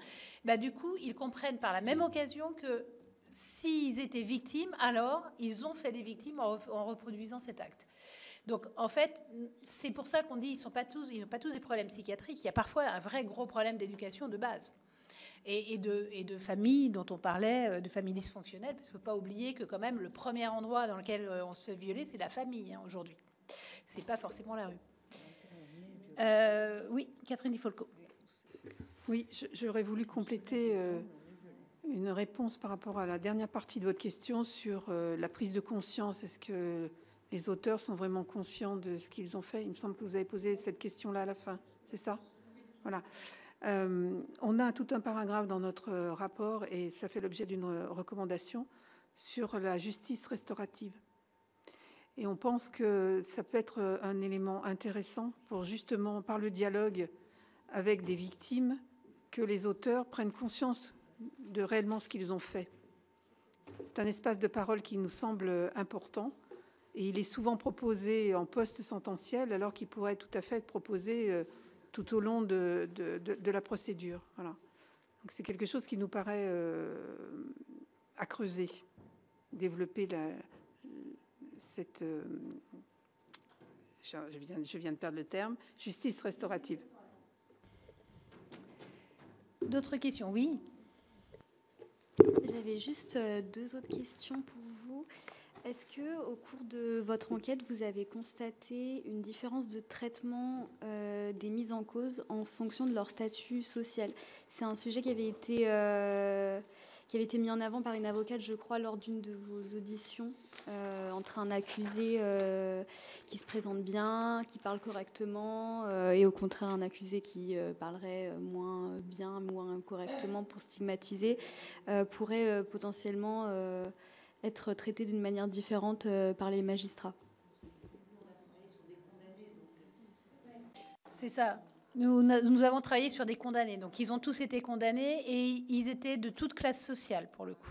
Speaker 1: du coup, ils comprennent par la même occasion que s'ils étaient victimes, alors ils ont fait des victimes en reproduisant cet acte. Donc, en fait, c'est pour ça qu'on dit qu'ils n'ont pas tous des problèmes psychiatriques. Il y a parfois un vrai gros problème d'éducation de base et de familles dont on parlait, de familles dysfonctionnelles, parce qu'il ne faut pas oublier que quand même le premier endroit dans lequel on se fait violer, c'est la famille aujourd'hui. Ce n'est pas forcément la rue. Oui, Catherine Di Folco.
Speaker 6: Oui, j'aurais voulu compléter une réponse par rapport à la dernière partie de votre question sur la prise de conscience. Est-ce que les auteurs sont vraiment conscients de ce qu'ils ont fait? Il me semble que vous avez posé cette question-là à la fin. C'est ça? Voilà. On a tout un paragraphe dans notre rapport, et ça fait l'objet d'une recommandation, sur la justice restaurative. Et on pense que ça peut être un élément intéressant pour justement, par le dialogue avec des victimes, que les auteurs prennent conscience de réellement ce qu'ils ont fait. C'est un espace de parole qui nous semble important, et il est souvent proposé en post-sententiel, alors qu'il pourrait tout à fait être proposé tout au long de la procédure. Voilà. Donc c'est quelque chose qui nous paraît à creuser, développer cette... je viens de perdre le terme, justice restaurative.
Speaker 1: D'autres questions? Oui.
Speaker 3: J'avais juste 2 autres questions pour vous. Est-ce que, au cours de votre enquête, vous avez constaté une différence de traitement des mises en cause en fonction de leur statut social? C'est un sujet qui avait été mis en avant par une avocate, je crois, lors d'une de vos auditions, entre un accusé qui se présente bien, qui parle correctement, et au contraire un accusé qui parlerait moins bien, moins correctement pour stigmatiser, pourrait potentiellement être traité d'une manière différente par les magistrats.
Speaker 1: C'est ça. Nous avons travaillé sur des condamnés. Donc, ils ont tous été condamnés et ils étaient de toute classe sociale, pour le coup.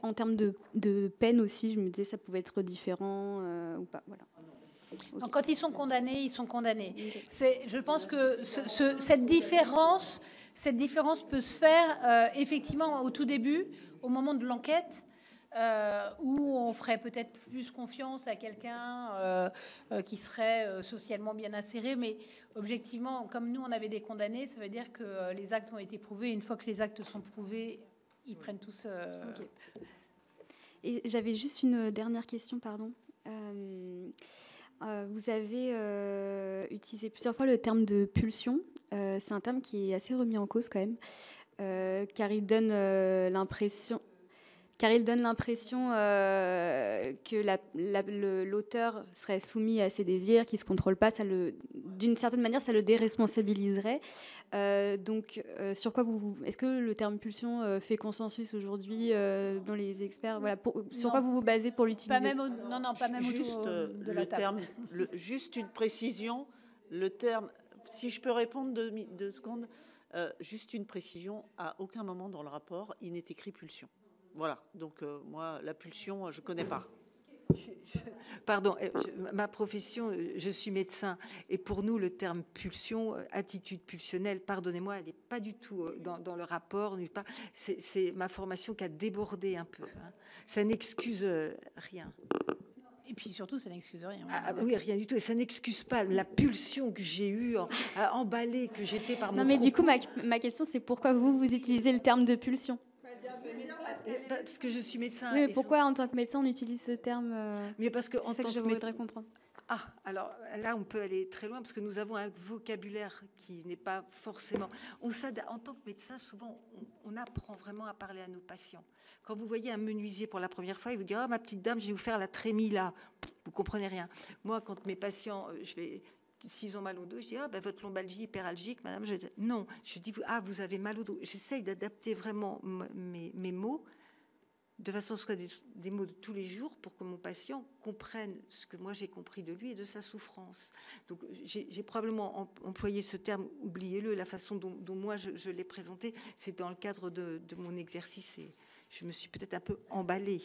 Speaker 3: En termes de peine aussi, je me disais ça pouvait être différent ou pas. Voilà.
Speaker 1: Okay. Donc, quand ils sont condamnés, ils sont condamnés. Je pense que cette différence peut se faire effectivement au tout début, au moment de l'enquête, où on ferait peut-être plus confiance à quelqu'un qui serait socialement bien inséré. Mais objectivement, comme nous, on avait des condamnés, ça veut dire que les actes ont été prouvés. Une fois que les actes sont prouvés, ils prennent tous...
Speaker 3: Okay. Et j'avais juste une dernière question, pardon. Vous avez utilisé plusieurs fois le terme de pulsion. C'est un terme qui est assez remis en cause quand même, car il donne l'impression que l'auteur serait soumis à ses désirs, qu'il ne se contrôle pas. D'une certaine manière, ça le déresponsabiliserait. Donc, sur quoi est-ce que le terme pulsion fait consensus aujourd'hui dans les experts? Voilà, sur quoi vous basez pour l'utiliser?
Speaker 1: Pas même
Speaker 9: juste
Speaker 1: de la table.
Speaker 9: Juste une précision. Le terme, si je peux répondre 2 secondes, juste une précision. À aucun moment dans le rapport, il n'est écrit pulsion. Voilà, donc moi, la pulsion, je ne connais pas.
Speaker 8: Pardon, ma profession, je suis médecin. Et pour nous, le terme pulsion, attitude pulsionnelle, pardonnez-moi, elle n'est pas du tout dans le rapport. C'est ma formation qui a débordé un peu. Hein. Ça n'excuse rien.
Speaker 1: Et puis surtout, ça n'excuse rien.
Speaker 8: Oui, rien du tout. Et ça n'excuse pas la pulsion que j'ai eue, emballée, que j'étais par mon
Speaker 3: Non, mais
Speaker 8: propos.
Speaker 3: du coup, ma question, c'est pourquoi vous utilisez le terme de pulsion?
Speaker 8: Parce que je suis médecin.
Speaker 3: Oui, mais pourquoi, en tant que médecin, on utilise ce terme?
Speaker 8: Mais parce que,
Speaker 3: c'est ça que je voudrais comprendre.
Speaker 8: Ah, alors là, on peut aller très loin parce que nous avons un vocabulaire qui n'est pas forcément... En tant que médecin, souvent, on apprend vraiment à parler à nos patients. Quand vous voyez un menuisier pour la première fois, il vous dit « Ah, ma petite dame, je vais vous faire la trémie là. » Vous comprenez rien. Moi, quand mes patients, s'ils ont mal au dos, je dis « Ah, ben, votre lombalgie hyperalgique, madame. » Non, je dis « Ah, vous avez mal au dos. » J'essaye d'adapter vraiment mes mots de façon à ce que des mots de tous les jours pour que mon patient comprenne ce que moi j'ai compris de lui et de sa souffrance. Donc j'ai probablement employé ce terme, oubliez-le, la façon dont moi je l'ai présenté, c'est dans le cadre de mon exercice et je me suis peut-être un peu emballée.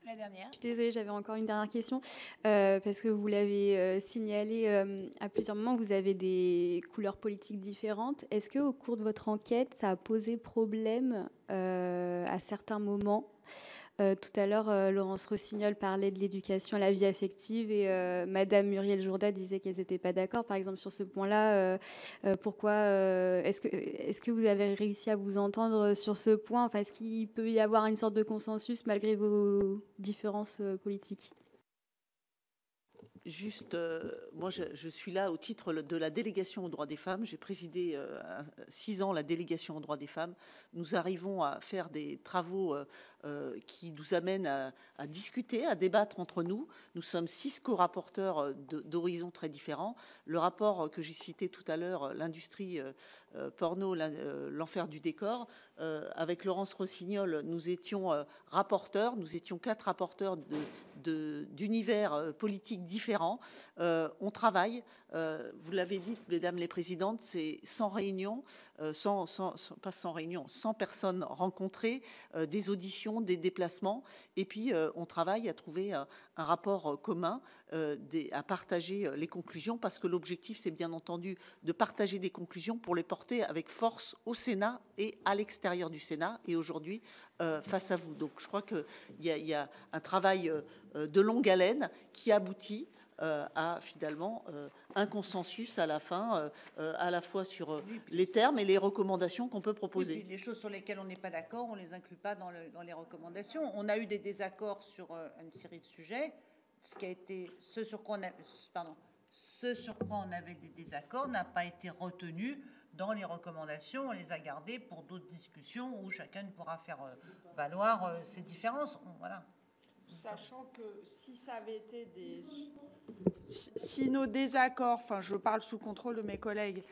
Speaker 1: La dernière.
Speaker 3: Je suis désolée, j'avais encore une dernière question, parce que vous l'avez signalé à plusieurs moments, vous avez des couleurs politiques différentes. Est-ce qu'au cours de votre enquête, ça a posé problème à certains moments Tout à l'heure, Laurence Rossignol parlait de l'éducation à la vie affective et Madame Muriel Jourda disait qu'elles n'étaient pas d'accord. Par exemple, sur ce point-là, pourquoi est-ce que vous avez réussi à vous entendre sur ce point? Enfin, est-ce qu'il peut y avoir une sorte de consensus malgré vos différences politiques?
Speaker 9: Juste, moi, je suis là au titre de la délégation aux droits des femmes. J'ai présidé 6 ans la délégation aux droits des femmes. Nous arrivons à faire des travaux qui nous amènent à discuter, à débattre entre nous. Nous sommes 6 co-rapporteurs d'horizons très différents. Le rapport que j'ai cité tout à l'heure, l'industrie porno, l'enfer du décor, avec Laurence Rossignol, nous étions rapporteurs. Nous étions 4 rapporteurs d'univers politiques différents. On travaille, vous l'avez dit, mesdames les présidentes, c'est 100 réunions, pas 100 réunions, 100 personnes rencontrées, des auditions, des déplacements, et puis on travaille à trouver un rapport commun, à partager les conclusions, parce que l'objectif, c'est bien entendu de partager des conclusions pour les porter avec force au Sénat et à l'extérieur du Sénat, et aujourd'hui, face à vous. Donc je crois qu'il y a un travail de longue haleine qui aboutit à finalement un consensus à la fin, à la fois sur les termes et les recommandations qu'on peut proposer.
Speaker 5: Oui, les choses sur lesquelles on n'est pas d'accord, on ne les inclut pas dans les recommandations. On a eu des désaccords sur une série de sujets. Ce sur quoi on avait des désaccords n'a pas été retenu dans les recommandations. On les a gardés pour d'autres discussions où chacun pourra faire valoir ses différences. Voilà.
Speaker 4: Sachant que si ça avait été si nos désaccords, enfin je parle sous contrôle de mes collègues,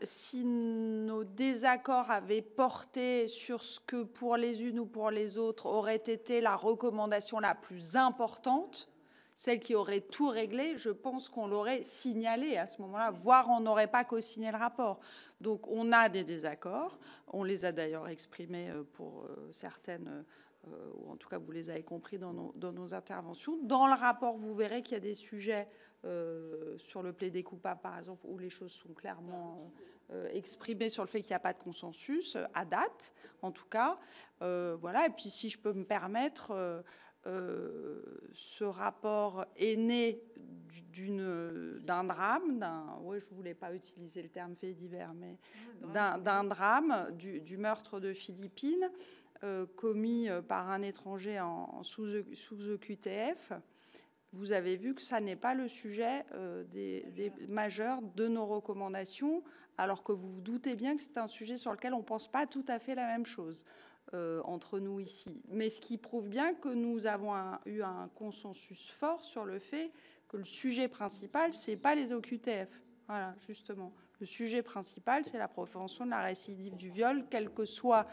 Speaker 4: si nos désaccords avaient porté sur ce que pour les unes ou pour les autres aurait été la recommandation la plus importante, celle qui aurait tout réglé, je pense qu'on l'aurait signalé à ce moment-là, voire on n'aurait pas co-signé le rapport. Donc on a des désaccords, on les a d'ailleurs exprimés pour certaines, ou en tout cas vous les avez compris dans nos interventions. Dans le rapport, vous verrez qu'il y a des sujets sur le plaidé coupable, par exemple, où les choses sont clairement exprimées sur le fait qu'il n'y a pas de consensus, à date, en tout cas. Voilà. Et puis si je peux me permettre... ce rapport est né d'un drame, oui, je ne voulais pas utiliser le terme fait divers, mais d'un drame, du meurtre de Philippines, commis par un étranger sous OQTF. Vous avez vu que ça n'est pas le sujet des majeurs de nos recommandations, alors que vous vous doutez bien que c'est un sujet sur lequel on ne pense pas tout à fait la même chose. Entre nous ici. Mais ce qui prouve bien que nous avons eu un consensus fort sur le fait que le sujet principal, ce n'est pas les OQTF. Voilà, justement. Le sujet principal, c'est la prévention de la récidive du viol, quel que soit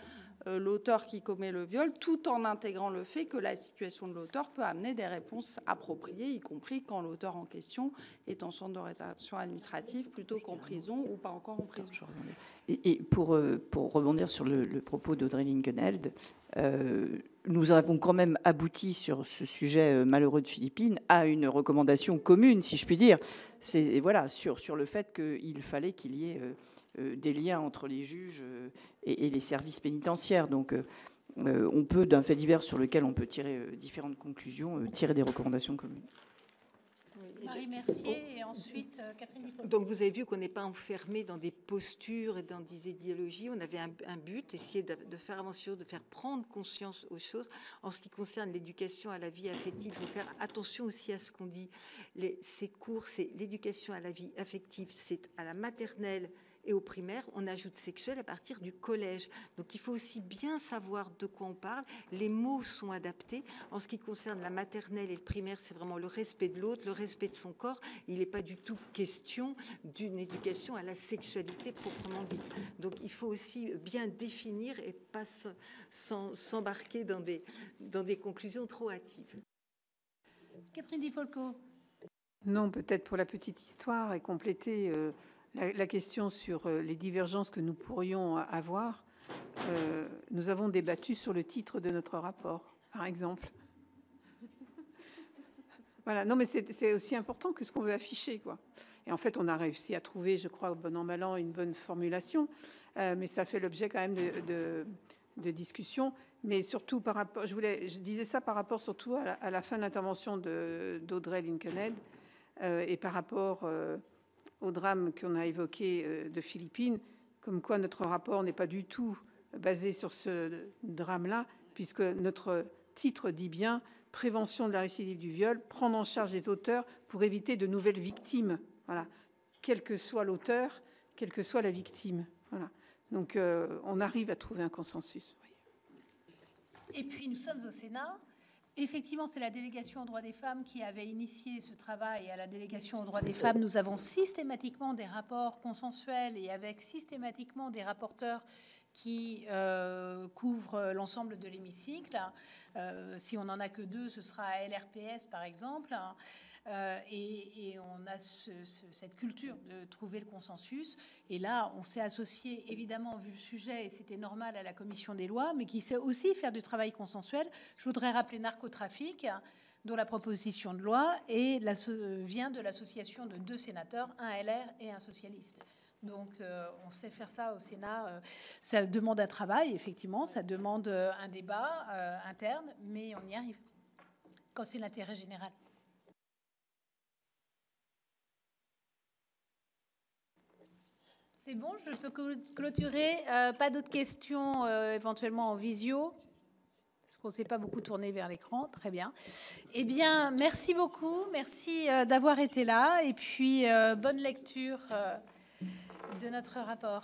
Speaker 4: l'auteur qui commet le viol, tout en intégrant le fait que la situation de l'auteur peut amener des réponses appropriées, y compris quand l'auteur en question est en centre de rétention administrative plutôt qu'en prison ou pas encore en prison.
Speaker 2: Et pour rebondir sur le propos d'Audrey Linkenheld, nous avons quand même abouti sur ce sujet malheureux de Philippines à une recommandation commune, si je puis dire. C'est voilà, sur le fait qu'il fallait qu'il y ait des liens entre les juges et les services pénitentiaires. Donc, on peut, d'un fait divers sur lequel on peut tirer différentes conclusions, tirer des recommandations communes.
Speaker 1: Marie Mercier et ensuite Catherine Di-Folco.
Speaker 8: Donc vous avez vu qu'on n'est pas enfermé dans des postures et dans des idéologies. On avait un but, essayer de faire avancer, de faire prendre conscience aux choses. En ce qui concerne l'éducation à la vie affective, il faut faire attention aussi à ce qu'on dit. Ces cours, c'est l'éducation à la vie affective, c'est à la maternelle et au primaire, on ajoute sexuel à partir du collège. Donc il faut aussi bien savoir de quoi on parle. Les mots sont adaptés. En ce qui concerne la maternelle et le primaire, c'est vraiment le respect de l'autre, le respect de son corps. Il n'est pas du tout question d'une éducation à la sexualité proprement dite. Donc il faut aussi bien définir et pas s'embarquer dans des conclusions trop hâtives.
Speaker 1: Catherine Di-Folco.
Speaker 6: Non, peut-être pour la petite histoire et compléter... La question sur les divergences que nous pourrions avoir, nous avons débattu sur le titre de notre rapport, par exemple. Voilà, non, mais c'est aussi important que ce qu'on veut afficher, quoi. Et en fait, on a réussi à trouver, je crois, au bon an mal an, une bonne formulation, mais ça fait l'objet quand même discussion, mais surtout par rapport, je disais ça par rapport surtout à la fin de l'intervention d'Audrey Linkenhead et par rapport au drame qu'on a évoqué de Philippines, comme quoi notre rapport n'est pas du tout basé sur ce drame-là, puisque notre titre dit bien « Prévention de la récidive du viol, prendre en charge les auteurs pour éviter de nouvelles victimes ». Voilà, quel que soit l'auteur, quelle que soit la victime. Voilà. Donc on arrive à trouver un consensus.
Speaker 1: Et puis nous sommes au Sénat. Effectivement, c'est la délégation aux droits des femmes qui avait initié ce travail. Et à la délégation aux droits des femmes, nous avons systématiquement des rapports consensuels et avec systématiquement des rapporteurs qui couvrent l'ensemble de l'hémicycle. Si on n'en a que 2, ce sera à LRPS, par exemple. Et on a cette culture de trouver le consensus. Et là, on s'est associé, évidemment, vu le sujet, et c'était normal, à la commission des lois, mais qui sait aussi faire du travail consensuel. Je voudrais rappeler narcotrafic, dont la proposition de loi vient de l'association de 2 sénateurs, un LR et un socialiste. Donc, on sait faire ça au Sénat. Ça demande un travail, effectivement, ça demande un débat interne, mais on y arrive quand c'est l'intérêt général. C'est bon, je peux clôturer. Pas d'autres questions, éventuellement en visio, parce qu'on ne s'est pas beaucoup tourné vers l'écran. Très bien. Eh bien, merci beaucoup. Merci d'avoir été là. Et puis, bonne lecture de notre rapport.